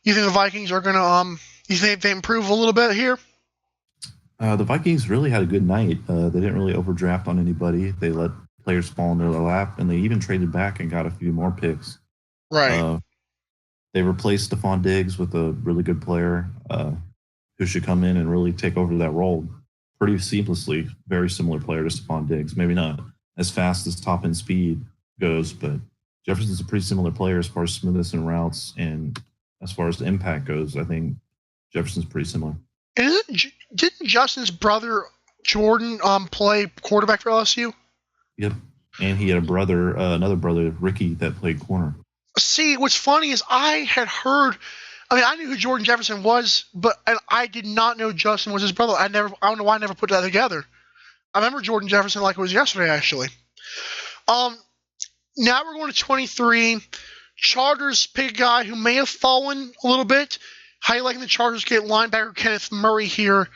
You think the Vikings are gonna you think they improve a little bit here? The Vikings really had a good night. They didn't really overdraft on anybody. They let players fall into their lap, and they even traded back and got a few more picks. Right. They replaced Stephon Diggs with a really good player who should come in and really take over that role pretty seamlessly. Very similar player to Stephon Diggs. Maybe not as fast as top end speed goes, but Jefferson's a pretty similar player as far as smoothness and routes, and as far as the impact goes, I think Jefferson's pretty similar. And didn't Justin's brother Jordan play quarterback for LSU? Yep, and he had a brother, another brother, Ricky, that played corner. See, what's funny is I had heard. I mean, I knew who Jordan Jefferson was, and I did not know Justin was his brother. I don't know why I never put that together. I remember Jordan Jefferson like it was yesterday, actually. Now we're going to 23. Chargers pick a guy who may have fallen a little bit. How you liking the Chargers get linebacker Kenneth Murray here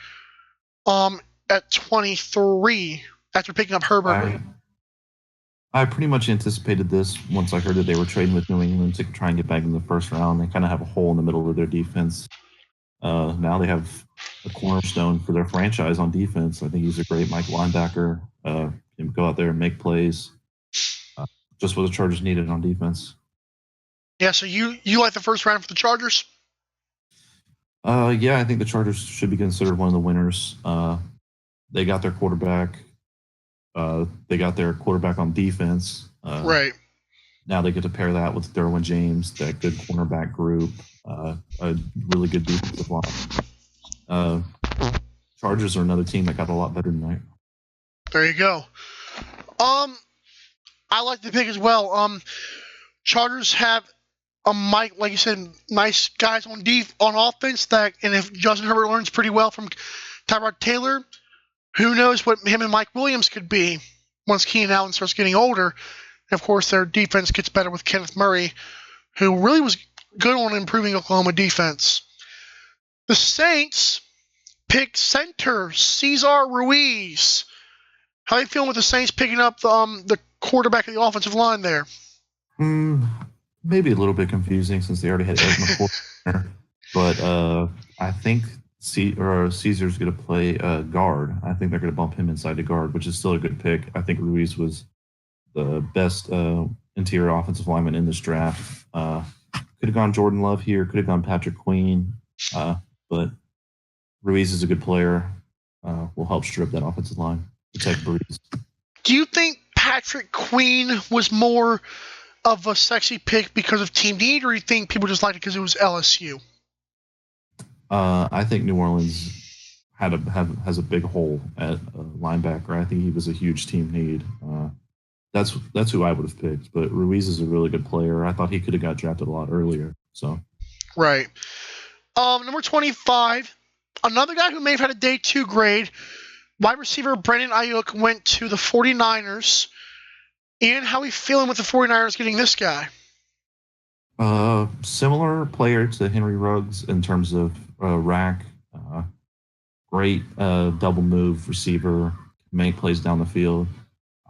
at 23 after picking up Herbert? I pretty much anticipated this once I heard that they were trading with New England to try and get back in the first round. They kind of have a hole in the middle of their defense. Now they have a cornerstone for their franchise on defense. I think he's a great Mike linebacker. Can go out there and make plays. Just what the Chargers needed on defense. Yeah, so you like the first round for the Chargers? Yeah, I think the Chargers should be considered one of the winners. They got their quarterback. They got their quarterback on defense. Right. Now they get to pair that with Derwin James, that good cornerback group, a really good defensive line. Chargers are another team that got a lot better tonight. There you go. I like the pick as well. Chargers have a Mike, like you said, nice guys on offense. And if Justin Herbert learns pretty well from Tyrod Taylor, who knows what him and Mike Williams could be once Keenan Allen starts getting older. And of course, their defense gets better with Kenneth Murray, who really was good on improving Oklahoma defense. The Saints pick center Cesar Ruiz. How are you feeling with the Saints picking up the quarterback of the offensive line there? Maybe a little bit confusing since they already had Ed McCoy there. But I think Caesar's going to play guard. I think they're going to bump him inside to guard, which is still a good pick. I think Ruiz was the best interior offensive lineman in this draft. Could have gone Jordan Love here. Could have gone Patrick Queen. But Ruiz is a good player. Will help strip that offensive line. Protect Breeze. Do you think Patrick Queen was more of a sexy pick because of team need, or do you think people just liked it because it was LSU? I think New Orleans has a big hole at linebacker. I think he was a huge team need. That's who I would have picked. But Ruiz is a really good player. I thought he could have got drafted a lot earlier. So right. Number 25, another guy who may have had a day 2 grade. Wide receiver Brandon Ayuk went to the 49ers. Ian, how are we feeling with the 49ers getting this guy? Similar player to Henry Ruggs in terms of rack. Great double move receiver. Make plays down the field.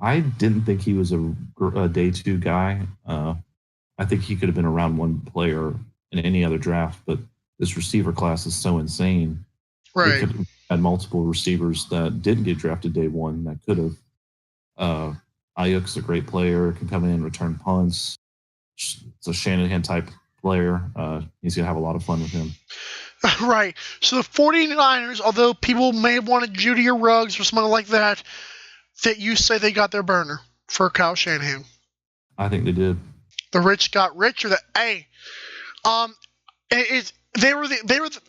I didn't think he was a day 2 guy. I think he could have been a round 1 player in any other draft, but this receiver class is so insane. Right. We could have had multiple receivers that didn't get drafted day 1 that could have. Ayuk's a great player, can come in and return punts. It's a Shanahan type player. He's going to have a lot of fun with him. Right. So the 49ers, although people may have wanted Judy or Ruggs or someone like that you say they got their burner for Kyle Shanahan. I think they did. The rich got richer. They were the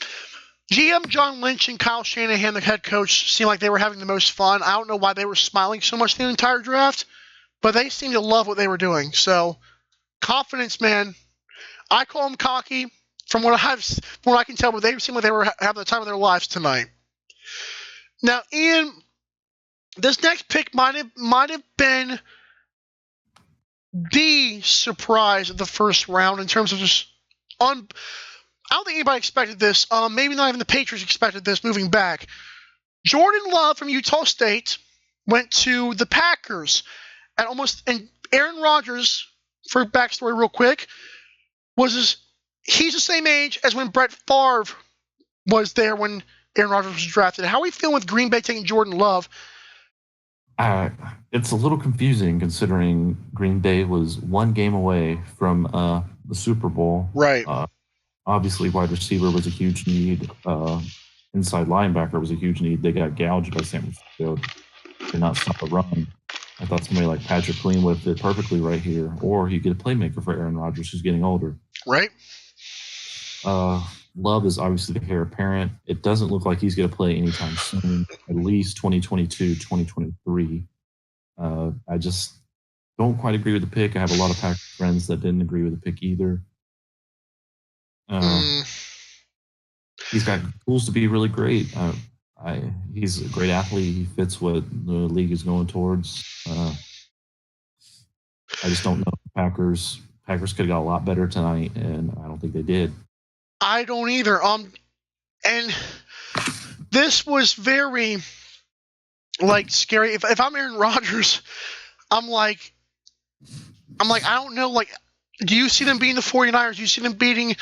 GM John Lynch and Kyle Shanahan, the head coach, seemed like they were having the most fun. I don't know why they were smiling so much the entire draft, but they seemed to love what they were doing. So, confidence, man. I call them cocky from what I can tell, but they seem like they were having the time of their lives tonight. Now, Ian, this next pick might have been the surprise of the first round in terms of just I don't think anybody expected this. Maybe not even the Patriots expected this moving back. Jordan Love from Utah State went to the Packers and Aaron Rodgers, for backstory real quick, he's the same age as when Brett Favre was there when Aaron Rodgers was drafted. How are we feeling with Green Bay taking Jordan Love? It's a little confusing considering Green Bay was 1 game away from the Super Bowl. Right. Obviously, wide receiver was a huge need. Inside linebacker was a huge need. They got gouged by San Francisco. Did not stop the run. I thought somebody like Patrick Queen would fit perfectly right here. Or you get a playmaker for Aaron Rodgers, who's getting older. Right. Love is obviously the heir apparent. It doesn't look like he's going to play anytime soon, at least 2022, 2023. I just don't quite agree with the pick. I have a lot of Packers friends that didn't agree with the pick either. He's got tools to be really great. He's a great athlete. He fits what the league is going towards. I just don't know. Packers could have got a lot better tonight, and I don't think they did. I don't either. And this was very scary. If I'm Aaron Rodgers, I'm like, I don't know. Do you see them beating the 49ers? Do you see them beating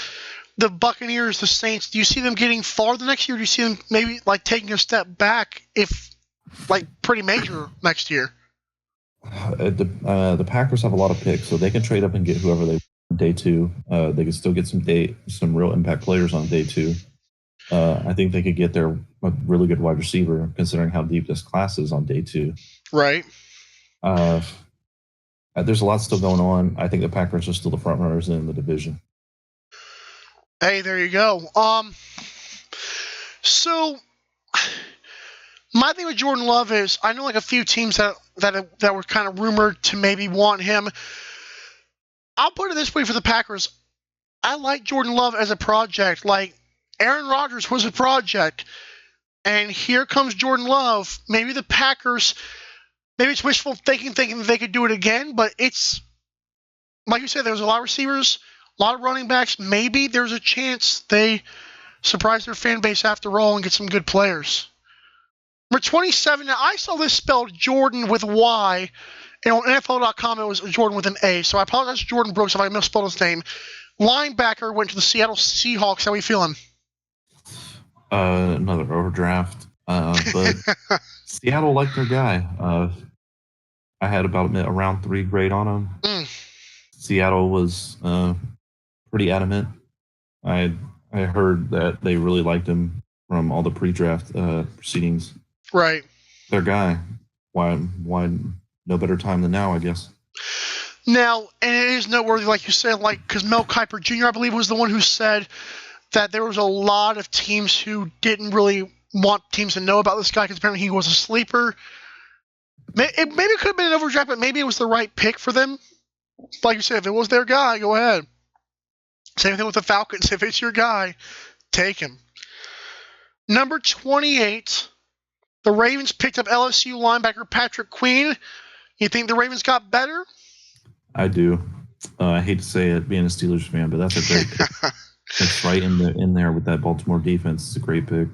the Buccaneers, the Saints? Do you see them getting far the next year? Do you see them maybe taking a step back, if pretty major next year? The Packers have a lot of picks, so they can trade up and get whoever they want on day 2. They can still get some real impact players on day 2. I think they could get a really good wide receiver, considering how deep this class is on day 2. Right. There's a lot still going on. I think the Packers are still the front runners in the division. Hey, there you go. So my thing with Jordan Love is I know a few teams that were kind of rumored to maybe want him. I'll put it this way for the Packers. I like Jordan Love as a project. Aaron Rodgers was a project. And here comes Jordan Love. Maybe the Packers maybe it's wishful thinking that they could do it again, but it's, like you said, there's a lot of receivers, a lot of running backs. Maybe there's a chance they surprise their fan base after all and get some good players. Number 27, now I saw this spelled Jordan with Y, and on NFL.com it was Jordan with an A, so I apologize to Jordan Brooks if I misspelled his name. Linebacker went to the Seattle Seahawks. How are we feeling? Another overdraft. But Seattle liked their guy. I had about a round 3 grade on him. Seattle was pretty adamant. I heard that they really liked him from all the pre-draft proceedings. Right. Their guy. Why no better time than now, I guess. Now, and it is noteworthy, like you said, because Mel Kiper Jr., I believe, was the one who said that there was a lot of teams who didn't really want teams to know about this guy because apparently he was a sleeper. Maybe it could have been an overdraft, but maybe it was the right pick for them. Like you said, if it was their guy, go ahead. Same thing with the Falcons. If it's your guy, take him. Number 28, the Ravens picked up LSU linebacker Patrick Queen. You think the Ravens got better? I do. I hate to say it, being a Steelers fan, but that's a great pick. It's right in there with that Baltimore defense. It's a great pick.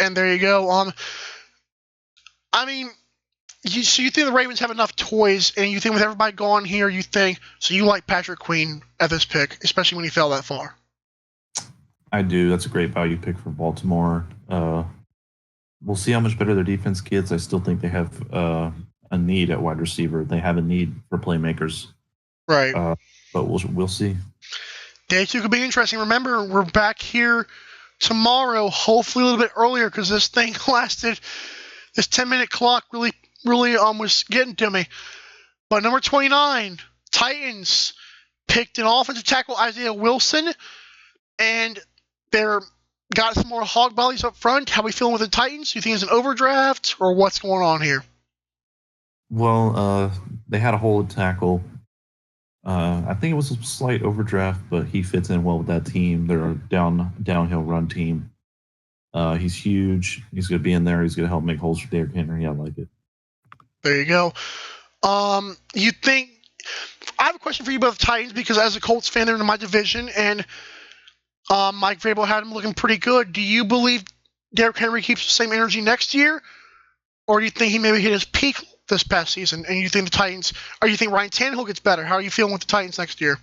And there you go. I mean, so you think the Ravens have enough toys, and you think with everybody gone here, so you like Patrick Queen at this pick, especially when he fell that far? I do. That's a great value pick for Baltimore. We'll see how much better their defense gets. I still think they have a need at wide receiver. They have a need for playmakers. Right. But we'll see. Day 2 could be interesting. Remember, we're back here tomorrow, hopefully a little bit earlier, because this thing lasted. This 10-minute clock really was getting to me. But number 29, Titans picked an offensive tackle, Isaiah Wilson, and they're got some more hog bellies up front. How are we feeling with the Titans? Do you think it's an overdraft, or what's going on here? Well, they had a hole at tackle. I think it was a slight overdraft, but he fits in well with that team. They're a downhill run team. He's huge. He's going to be in there. He's going to help make holes for Derrick Henry. I like it. There you go. You think – I have a question for you about the Titans because as a Colts fan, they're in my division, and Mike Vrabel had him looking pretty good. Do you believe Derrick Henry keeps the same energy next year, or do you think he maybe hit his peak this past season, and you think the Titans – or you think Ryan Tannehill gets better? How are you feeling with the Titans next year?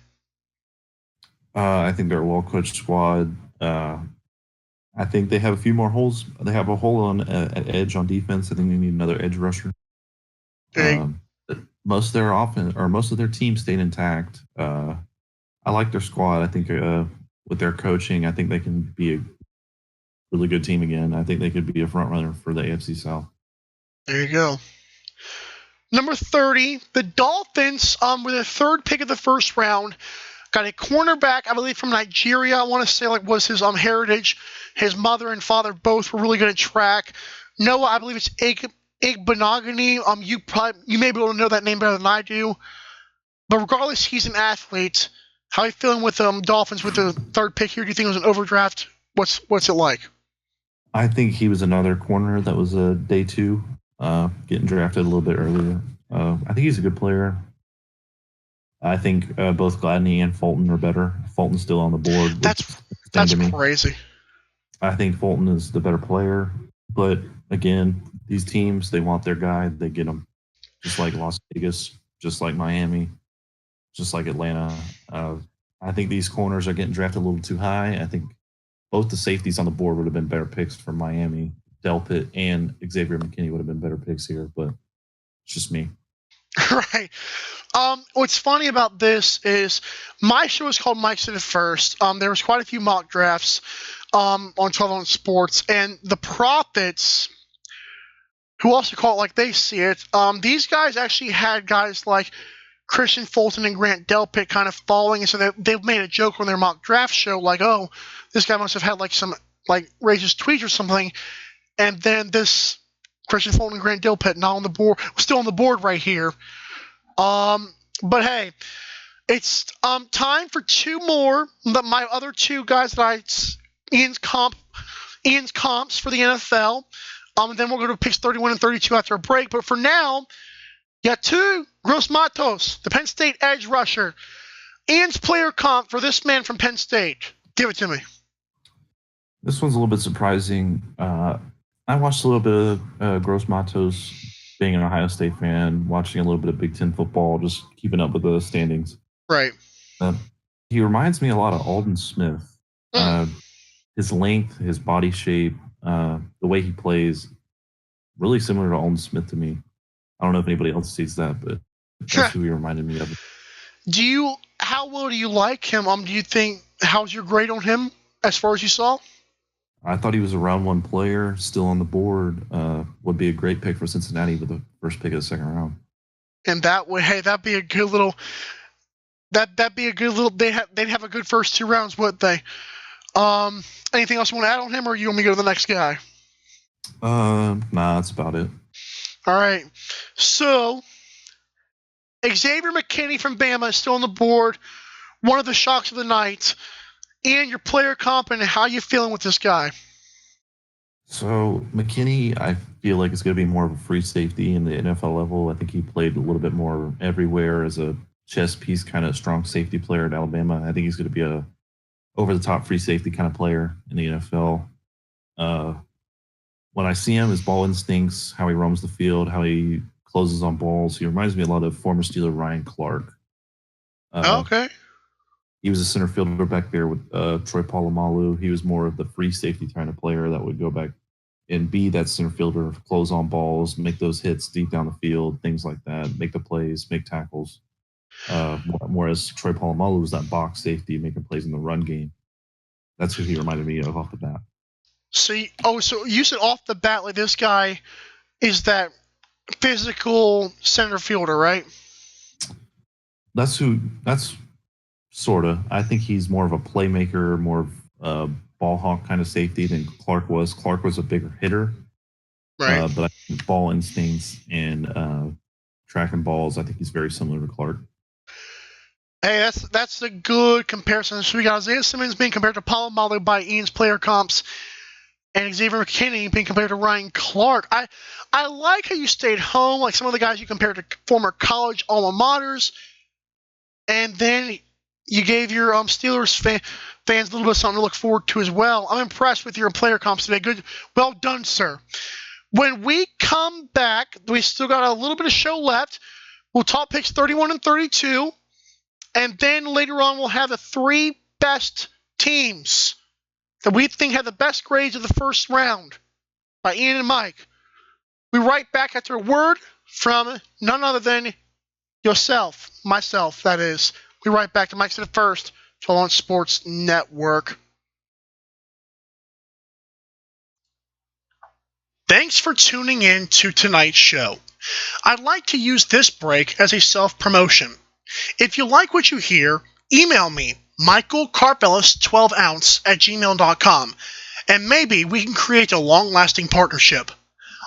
I think they're a well-coached squad. I think they have a few more holes. They have a hole on at edge on defense. I think they need another edge rusher. Most of their team stayed intact. I like their squad. I think with their coaching, I think they can be a really good team again. I think they could be a front runner for the AFC South. There you go. Number 30, the Dolphins, with the third pick of the first round, got a cornerback, I believe, from Nigeria. I want to say was his heritage. His mother and father both were really good at track. Noah, I believe it's Igbenogany. You may be able to know that name better than I do. But regardless, he's an athlete. How are you feeling with Dolphins with the third pick here? Do you think it was an overdraft? What's it like? I think he was another corner that was a day 2, getting drafted a little bit earlier. I think he's a good player. I think both Gladney and Fulton are better. Fulton's still on the board. That's crazy. I think Fulton is the better player. But, again, these teams, they want their guy. They get him. Just like Las Vegas, just like Miami, just like Atlanta. I think these corners are getting drafted a little too high. I think both the safeties on the board would have been better picks for Miami. Delpit and Xavier McKinney would have been better picks here, but it's just me. Right. What's funny about this is my show is called Mike Said It First. There was quite a few mock drafts on 12 on Sports, and the Prophets, who also call it like they see it, these guys actually had guys like Christian Fulton and Grant Delpit kind of following, and so they've made a joke on their mock draft show, like, oh, this guy must have had some racist tweets or something, and then this Christian Fulton and Grant Delpit not on the board, still on the board right here. But hey, it's time for two more. My other two guys that Ian's comps for the NFL. And then we'll go to picks 31 and 32 after a break. But for now, you got two Gross Matos, the Penn State edge rusher. Ian's player comp for this man from Penn State. Give it to me. This one's a little bit surprising. I watched a little bit of Gross Matos, being an Ohio State fan, watching a little bit of Big Ten football, just keeping up with the standings. Right. He reminds me a lot of Alden Smith. His length, his body shape, the way he plays, really similar to Alden Smith to me. I don't know if anybody else sees that, but that's who he reminded me of. How well do you like him? Do you think, how's your grade on him as far as you saw? I thought he was a round one player, still on the board. Would be a great pick for Cincinnati with the first pick of the second round. And that'd be a good little. That'd be a good little. They'd have a good first 2 rounds, wouldn't they? Anything else you want to add on him, or you want me to go to the next guy? Nah, that's about it. All right. So Xavier McKinney from Bama is still on the board. One of the shocks of the night. And your player comp, and how you feeling with this guy? So McKinney, I feel like it's going to be more of a free safety in the NFL level. I think he played a little bit more everywhere as a chess piece, kind of strong safety player at Alabama. I think he's going to be a over-the-top free safety kind of player in the NFL. When I see him, his ball instincts, how he roams the field, how he closes on balls, he reminds me a lot of former Steeler Ryan Clark. Okay. He was a center fielder back there with Troy Polamalu. He was more of the free safety kind of player that would go back and be that center fielder, close on balls, make those hits deep down the field, things like that, make the plays, make tackles. Whereas Troy Polamalu was that box safety, making plays in the run game. That's who he reminded me of off the bat. So you said off the bat, like this guy is that physical center fielder, right? That's sort of. I think he's more of a playmaker, more of a ball hawk kind of safety than Clark was. Clark was a bigger hitter. Right. But I think ball instincts and tracking balls, I think he's very similar to Clark. Hey, that's a good comparison. So we got Isaiah Simmons being compared to Polamalu by Ian's player comps, and Xavier McKinney being compared to Ryan Clark. I like how you stayed home, like some of the guys you compared to former college alma maters, and then you gave your Steelers fans a little bit of something to look forward to as well. I'm impressed with your player comps today. Good, well done, sir. When we come back, we still got a little bit of show left. We'll talk picks 31 and 32, and then later on we'll have the 3 best teams that we think have the best grades of the first round by Ian and Mike. We'll be right back after a word from none other than myself, that is. We'll be right back to Mike's to the First, 12 Ounce Sports Network. Thanks for tuning in to tonight's show. I'd like to use this break as a self-promotion. If you like what you hear, email me, michaelcarvelis12ounce@gmail.com, and maybe we can create a long-lasting partnership.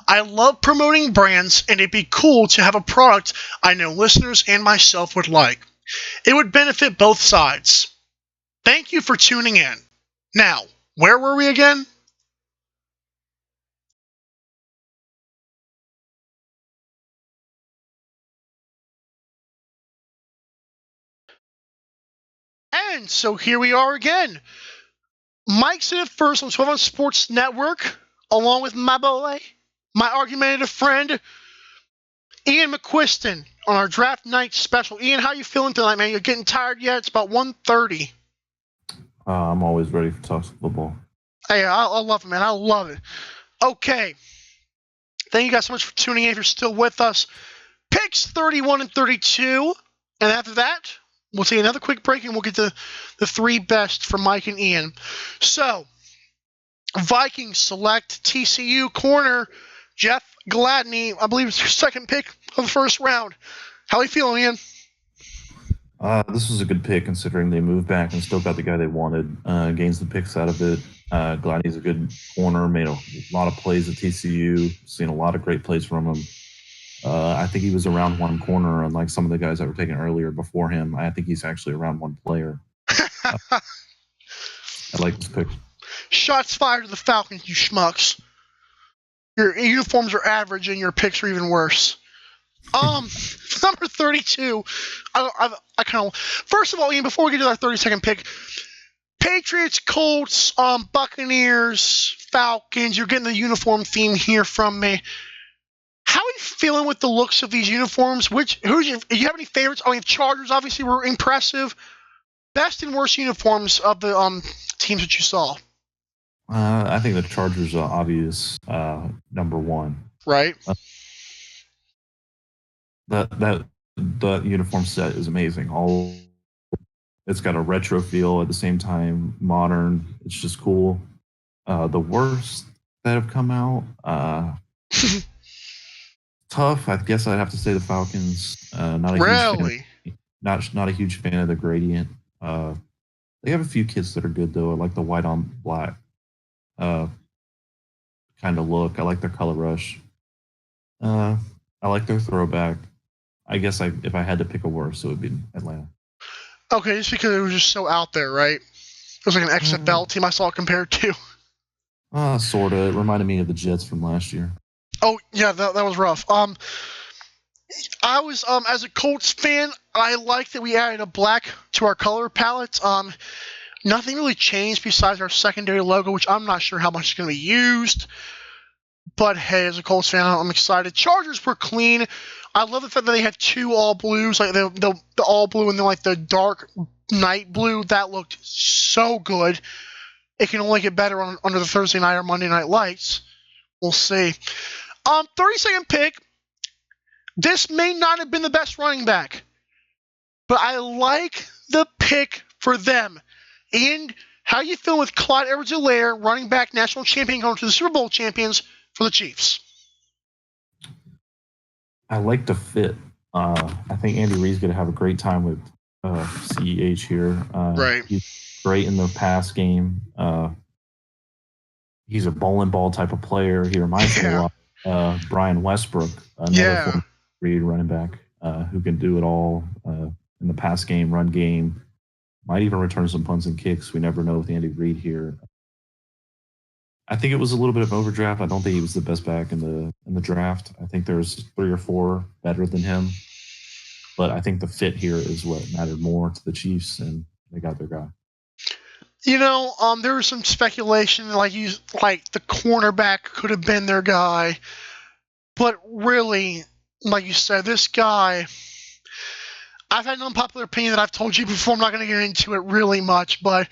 I love promoting brands, and it'd be cool to have a product I know listeners and myself would like. It would benefit both sides. Thank you for tuning in. Now, where were we again? And so here we are again. Mike's in it first on 12 Ounce Sports Network, along with my boy, my argumentative friend, Ian McQuiston, on our draft night special. Ian, how you feeling tonight, man? You're getting tired yet? It's about 1:30. I'm always ready for toss football. Hey, I love it, man. I love it. Okay. Thank you guys so much for tuning in if you're still with us. Picks 31 and 32. And after that, we'll take another quick break and we'll get to the 3 best for Mike and Ian. So, Vikings select TCU corner Jeff Gladney. I believe it's your second pick of the first round. How are you feeling, Ian? This was a good pick considering they moved back and still got the guy they wanted. Gains the picks out of it. Gladney's a good corner, made a lot of plays at TCU, seen a lot of great plays from him. I think he was a round 1 corner, unlike some of the guys that were taken earlier before him. I think he's actually a round 1 player. I like this pick. Shots fired to the Falcons, you schmucks. Your uniforms are average and your picks are even worse. Number 32. I kind of. First of all, Ian, before we get to our 32nd pick, Patriots, Colts, Buccaneers, Falcons. You're getting the uniform theme here from me. How are you feeling with the looks of these uniforms? Do you have any favorites? I mean, Chargers obviously were impressive. Best and worst uniforms of the teams that you saw. I think the Chargers are obvious number one. Right. The uniform set is amazing. It's got a retro feel at the same time, modern. It's just cool. The worst that have come out, tough. I guess I'd have to say the Falcons. Not a huge fan of the gradient. They have a few kits that are good though. I like the white on black kind of look. I like their color rush. I like their throwback. I guess if I had to pick a worst, it would be Atlanta. Okay, just because it was just so out there, right? It was like an XFL team I saw it compared to. Sort of. It reminded me of the Jets from last year. Oh, yeah, that was rough. I was, as a Colts fan, I like that we added a black to our color palette. Nothing really changed besides our secondary logo, which I'm not sure how much is going to be used. But hey, as a Colts fan, I'm excited. Chargers were clean. I love the fact that they had two all blues, like the all blue and then like the dark night blue. That looked so good. It can only get better under the Thursday night or Monday night lights. We'll see. 32nd pick. This may not have been the best running back, but I like the pick for them. And how you feel with Clyde Edwards-Helaire, running back, national champion, going to the Super Bowl champions for the Chiefs? I like the fit. I think Andy Reid's going to have a great time with CEH here. Right. He's great in the pass game. He's a bowling ball type of player. He reminds me a lot of Brian Westbrook, another Reid running back who can do it all in the pass game, run game. Might even return some punts and kicks. We never know with Andy Reid here. I think it was a little bit of overdraft. I don't think he was the best back in the draft. I think there's 3 or 4 better than him. But I think the fit here is what mattered more to the Chiefs, and they got their guy. You know, there was some speculation like the cornerback could have been their guy. But really, like you said, this guy, I've had an unpopular opinion that I've told you before. I'm not going to get into it really much, but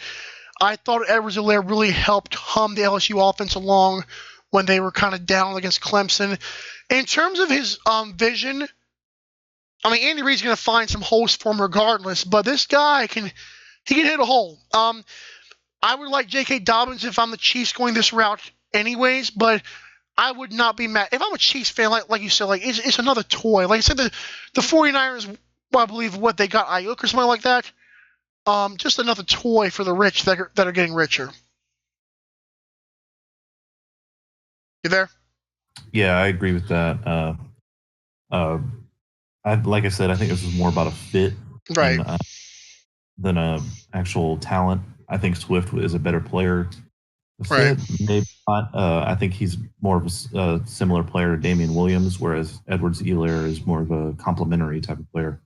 I thought Edwards-Helaire really helped hum the LSU offense along when they were kind of down against Clemson. In terms of his vision, I mean, Andy Reid's going to find some holes for him regardless, but this guy can hit a hole. I would like J.K. Dobbins if I'm the Chiefs going this route anyways, but I would not be mad. If I'm a Chiefs fan, like you said, like it's another toy. Like I said, the 49ers, I believe, what they got, Ayuk or something like that. Just another toy for the rich that are getting richer. You there? Yeah, I agree with that. Like I said, I think this was more about a fit than a actual talent. I think Swift is a better player. The fit, maybe not. I think he's more of a similar player to Damian Williams, whereas Edwards-Helaire is more of a complementary type of player.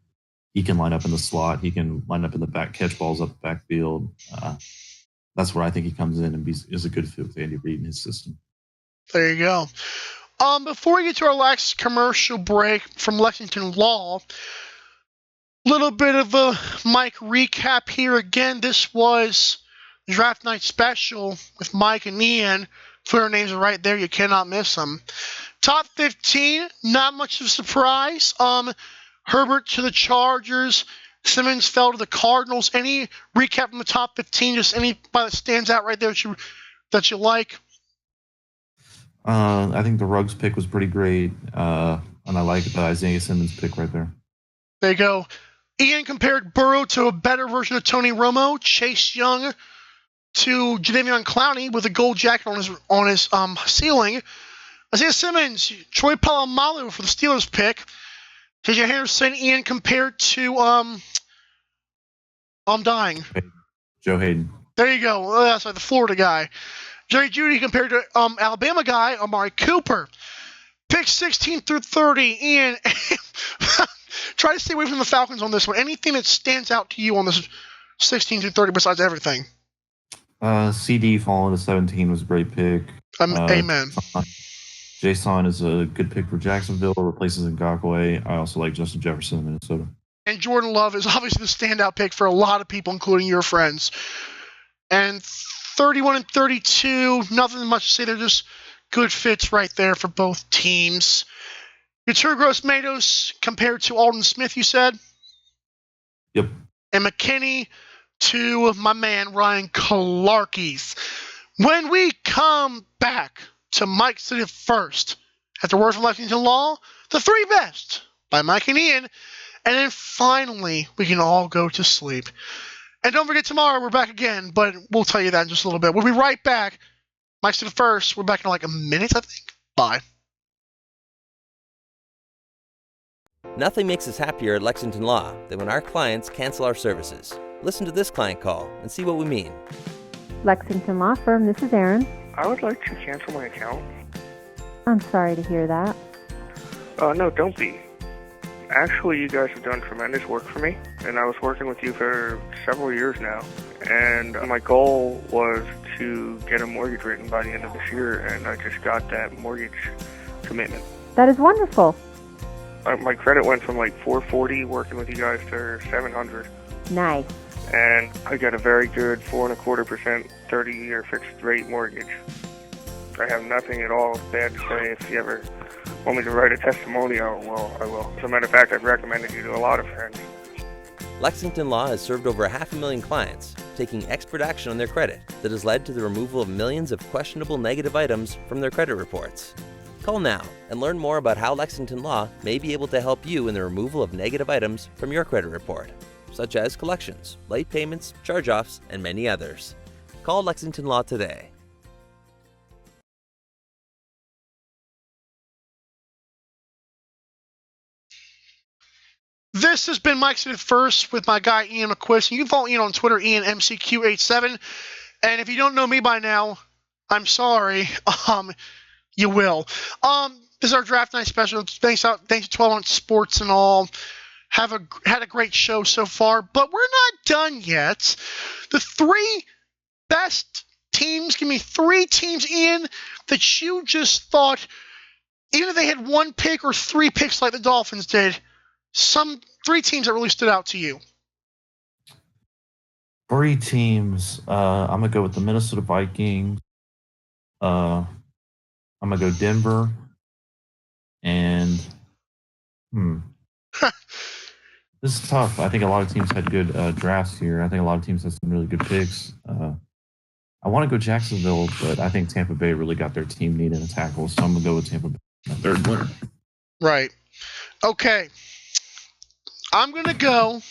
He can line up in the slot. He can line up in the back, catch balls up the backfield. That's where I think he comes in and is a good fit with Andy Reid and his system. There you go. Before we get to our last commercial break from Lexington Law, little bit of a Mike recap here again. This was Draft Night Special with Mike and Ian. Twitter names are right there. You cannot miss them. Top 15, not much of a surprise. Herbert to the Chargers. Simmons fell to the Cardinals. Any recap from the top 15? Just anybody that stands out right there that you like? I think the Ruggs pick was pretty great, and I like the Isaiah Simmons pick right there. There you go. Ian compared Burrow to a better version of Tony Romo. Chase Young to Jadeveon Clowney with a gold jacket on his ceiling. Isaiah Simmons, Troy Polamalu for the Steelers pick. J.J. Henderson, Ian compared to I'm dying. Joe Hayden. There you go. That's like the Florida guy. Jerry Jeudy compared to Alabama guy Amari Cooper. Picks 16 through 30. Ian, try to stay away from the Falcons on this one. Anything that stands out to you on this 16 through 30 besides everything? CD falling to 17 was a great pick. Amen. Jason is a good pick for Jacksonville. Replaces Ngakoue. I also like Justin Jefferson in Minnesota. And Jordan Love is obviously the standout pick for a lot of people, including your friends. And 31 and 32, nothing much to say. They're just good fits right there for both teams. Your two Gross Matos compared to Alden Smith, you said? Yep. And McKinney to my man Ryan Clarkes. When we come back to Mike City first, after word from Lexington Law, the three best by Mike and Ian, and then finally we can all go to sleep. And don't forget, tomorrow we're back again, but we'll tell you that in just a little bit. We'll be right back. Mike City first. We're back in like a minute, I think. Bye. Nothing makes us happier at Lexington Law than when our clients cancel our services. Listen to this client call and see what we mean. Lexington Law Firm, this is Erin. I would like to cancel my account. I'm sorry to hear that. No, don't be. Actually, you guys have done tremendous work for me, and I was working with you for several years now, and my goal was to get a mortgage written by the end of this year, and I just got that mortgage commitment. That is wonderful. My credit went from like 440 working with you guys to 700. Nice. And I got a very good 4.25% 30-year fixed rate mortgage. I have nothing at all bad to say. If you ever want me to write a testimonial, well, I will. As a matter of fact, I've recommended you to a lot of friends. Lexington Law has served over 500,000 clients, taking expert action on their credit that has led to the removal of millions of questionable negative items from their credit reports. Call now and learn more about how Lexington Law may be able to help you in the removal of negative items from your credit report, such as collections, late payments, charge-offs, and many others. Call Lexington Law today. This has been Mike City First with my guy Ian McQuist. You can follow Ian on Twitter, IanMCQ87. And if you don't know me by now, I'm sorry. You will. This is our draft night special. Thanks to 12 Ounce Sports and all. Had a great show so far, but we're not done yet. The three best teams. Give me three teams, Ian, that you just thought, even if they had one pick or three picks like the Dolphins did, three teams that really stood out to you. Three teams. I'm gonna go with the Minnesota Vikings. I'm gonna go Denver, and this is tough. I think a lot of teams had good drafts here. I think a lot of teams had some really good picks. I want to go Jacksonville, but I think Tampa Bay really got their team needing a tackle, so I'm gonna go with Tampa Bay, my third winner. Right. Okay. I'm gonna go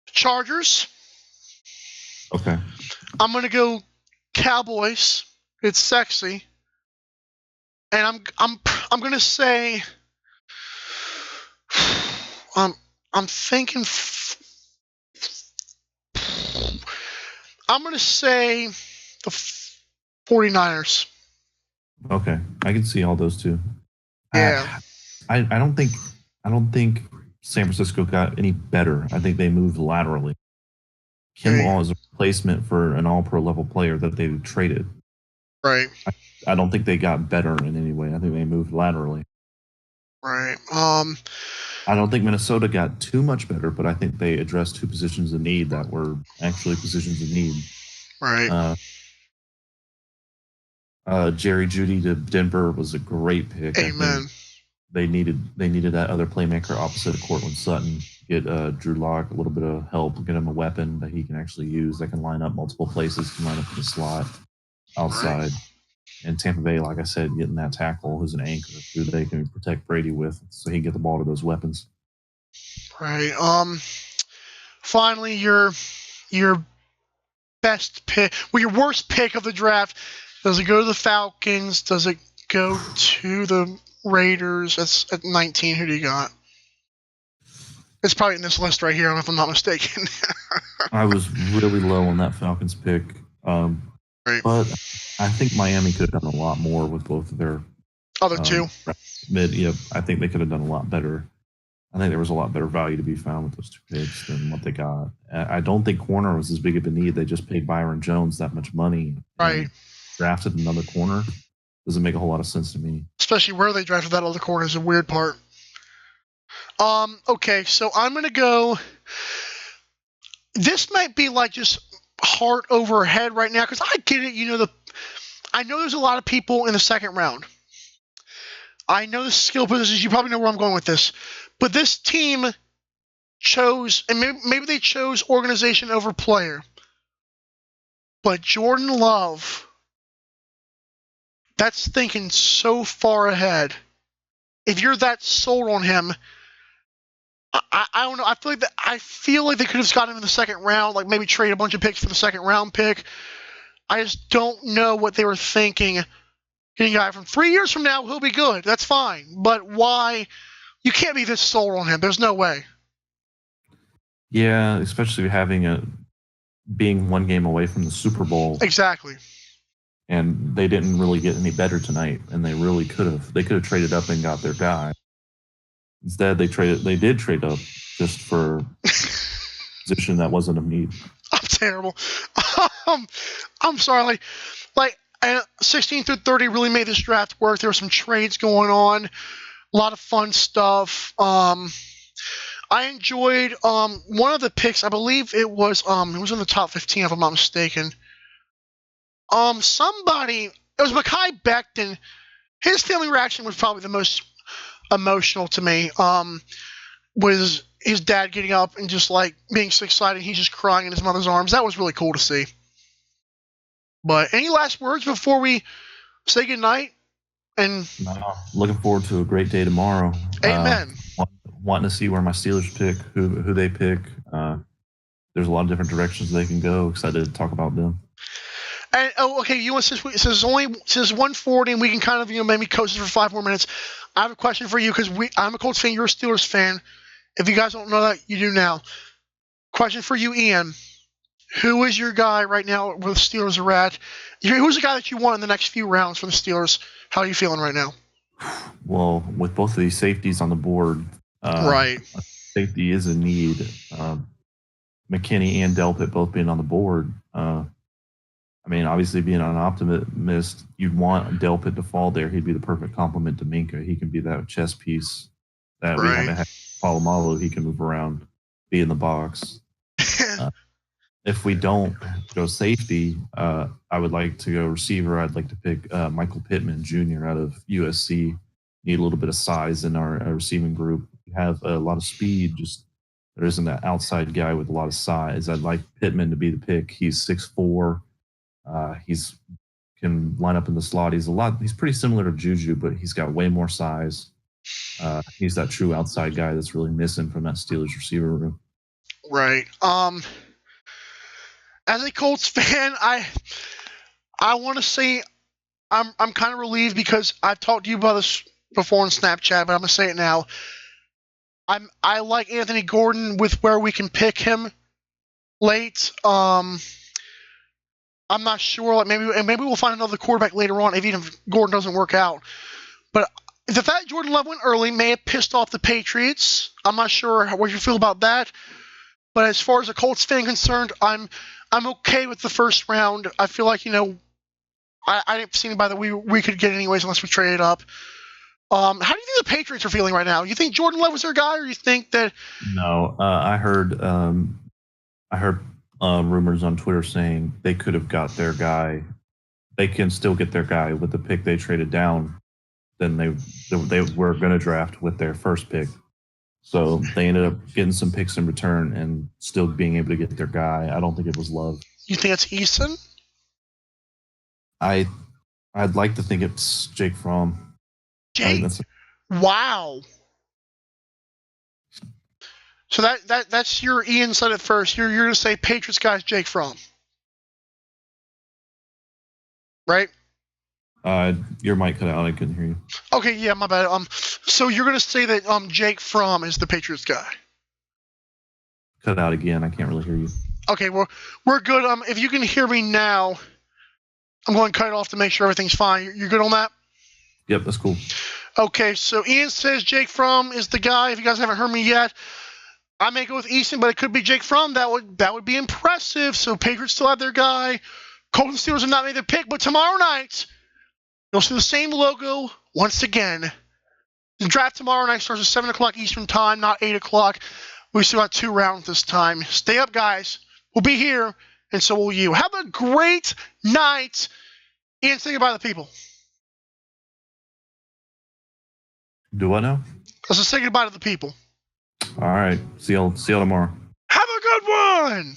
Chargers. Okay. I'm gonna go Cowboys. It's sexy. And I'm gonna say I'm thinking I'm gonna say the 49ers. Okay, I can see all those two. Yeah. I don't think San Francisco got any better. I think they moved laterally. Kinlaw is a replacement for an all-pro level player that they traded. Right. I don't think they got better in any way. I think they moved laterally. Right. I don't think Minnesota got too much better, but I think they addressed two positions of need that were actually positions of need. Right. Jerry Jeudy to Denver was a great pick. Amen. They needed that other playmaker opposite of Cortland Sutton. Get Drew Lock a little bit of help, get him a weapon that he can actually use that can line up multiple places, can line up in the slot, outside. Right. And Tampa Bay, like I said, getting that tackle who's an anchor who they can protect Brady with so he can get the ball to those weapons. Right. Finally, your best pick, well, your worst pick of the draft. Does it go to the Falcons? Does it go to the Raiders? That's at 19. Who do you got? It's probably in this list right here, if I'm not mistaken. I was really low on that Falcons pick. Right. But I think Miami could have done a lot more with both of their Other two. mid. Yeah, I think they could have done a lot better. I think there was a lot better value to be found with those two picks than what they got. I don't think corner was as big of a need. They just paid Byron Jones that much money Right. and drafted another corner. Doesn't make a whole lot of sense to me. Especially where they drafted that other corner is a weird part. Okay, so I'm going to go. This might be like just heart over head right now because I get it. I know there's a lot of people in the second round. I know the skill positions. You probably know where I'm going with this. But this team chose, and maybe they chose organization over player. But Jordan Love, that's thinking so far ahead. If you're that sold on him, I don't know. I feel like they could have gotten him in the second round, like maybe trade a bunch of picks for the second round pick. I just don't know what they were thinking. Getting a guy from 3 years from now, he'll be good. That's fine. But why? You can't be this sold on him. There's no way. Yeah, especially being one game away from the Super Bowl. Exactly. And they didn't really get any better tonight, and they really could have. They could have traded up and got their guy. Instead, they did trade up just for a position that wasn't a need. I'm terrible. I'm sorry. Like 16 through 30 really made this draft work. There were some trades going on, a lot of fun stuff. I enjoyed one of the picks. I believe it was in the top 15 if I'm not mistaken. It was Mekhi Becton. His family reaction was probably the most emotional to me. Was his dad getting up and just like being so excited, he's just crying in his mother's arms. That was really cool to see. But any last words before we say goodnight? And no, looking forward to a great day tomorrow. Amen. Wanting to see where my Steelers pick, who they pick. There's a lot of different directions they can go. Excited to talk about them. And okay, since it's 1:40 and we can kind of maybe coast for 5 more minutes. I have a question for you because I'm a Colts fan. You're a Steelers fan. If you guys don't know that, you do now. Question for you, Ian. Who is your guy right now where the Steelers are at? Who's the guy that you want in the next few rounds for the Steelers? How are you feeling right now? Well, with both of these safeties on the board, right, safety is a need. McKinney and Delpit both being on the board. I mean, obviously being an optimist, you'd want Delpit to fall there. He'd be the perfect complement to Minka. He can be that chess piece that we haven't had. Polamalu, he can move around, be in the box. If we don't go safety, I would like to go receiver. I'd like to pick Michael Pittman Jr. out of USC. Need a little bit of size in our receiving group. We have a lot of speed, just there isn't that outside guy with a lot of size. I'd like Pittman to be the pick. He's 6'4". He's can line up in the slot. He's pretty similar to Juju, but he's got way more size. He's that true outside guy that's really missing from that Steelers receiver room. Right. As a Colts fan, I want to say I'm kind of relieved because I've talked to you about this before on Snapchat, but I'm gonna say it now. I like Anthony Gordon with where we can pick him late. I'm not sure. Like maybe we'll find another quarterback later on if even Gordon doesn't work out. But the fact Jordan Love went early may have pissed off the Patriots. I'm not sure what you feel about that. But as far as a Colts fan concerned, I'm okay with the first round. I feel like I didn't see anybody that we could get anyways unless we traded up. How do you think the Patriots are feeling right now? You think Jordan Love was their guy, or you think that? No, I heard rumors on Twitter saying they could have got their guy. They can still get their guy with the pick they traded down. Then they were going to draft with their first pick. So they ended up getting some picks in return and still being able to get their guy. I don't think it was Love. You think it's Eason? I'd like to think it's Jake Fromm. Wow. So that's your Ian said it first. You're going to say Patriots guy's Jake Fromm, right? Your mic cut out. I couldn't hear you. Okay, yeah, my bad. So you're going to say that Jake Fromm is the Patriots guy. Cut out again. I can't really hear you. Okay, well, we're good. If you can hear me now, I'm going to cut it off to make sure everything's fine. You're good on that? Yep, that's cool. Okay, so Ian says Jake Fromm is the guy. If you guys haven't heard me yet, I may go with Easton, but it could be Jake Fromm. That would be impressive. So Patriots still have their guy. Colts and Steelers have not made their pick, but tomorrow night, you'll see the same logo once again. The draft tomorrow night starts at 7 o'clock Eastern time, not 8 o'clock. We still got 2 rounds this time. Stay up, guys. We'll be here, and so will you. Have a great night. Ian, say goodbye to the people. Do I know? Let's just say goodbye to the people. All right. See y'all tomorrow. Have a good one.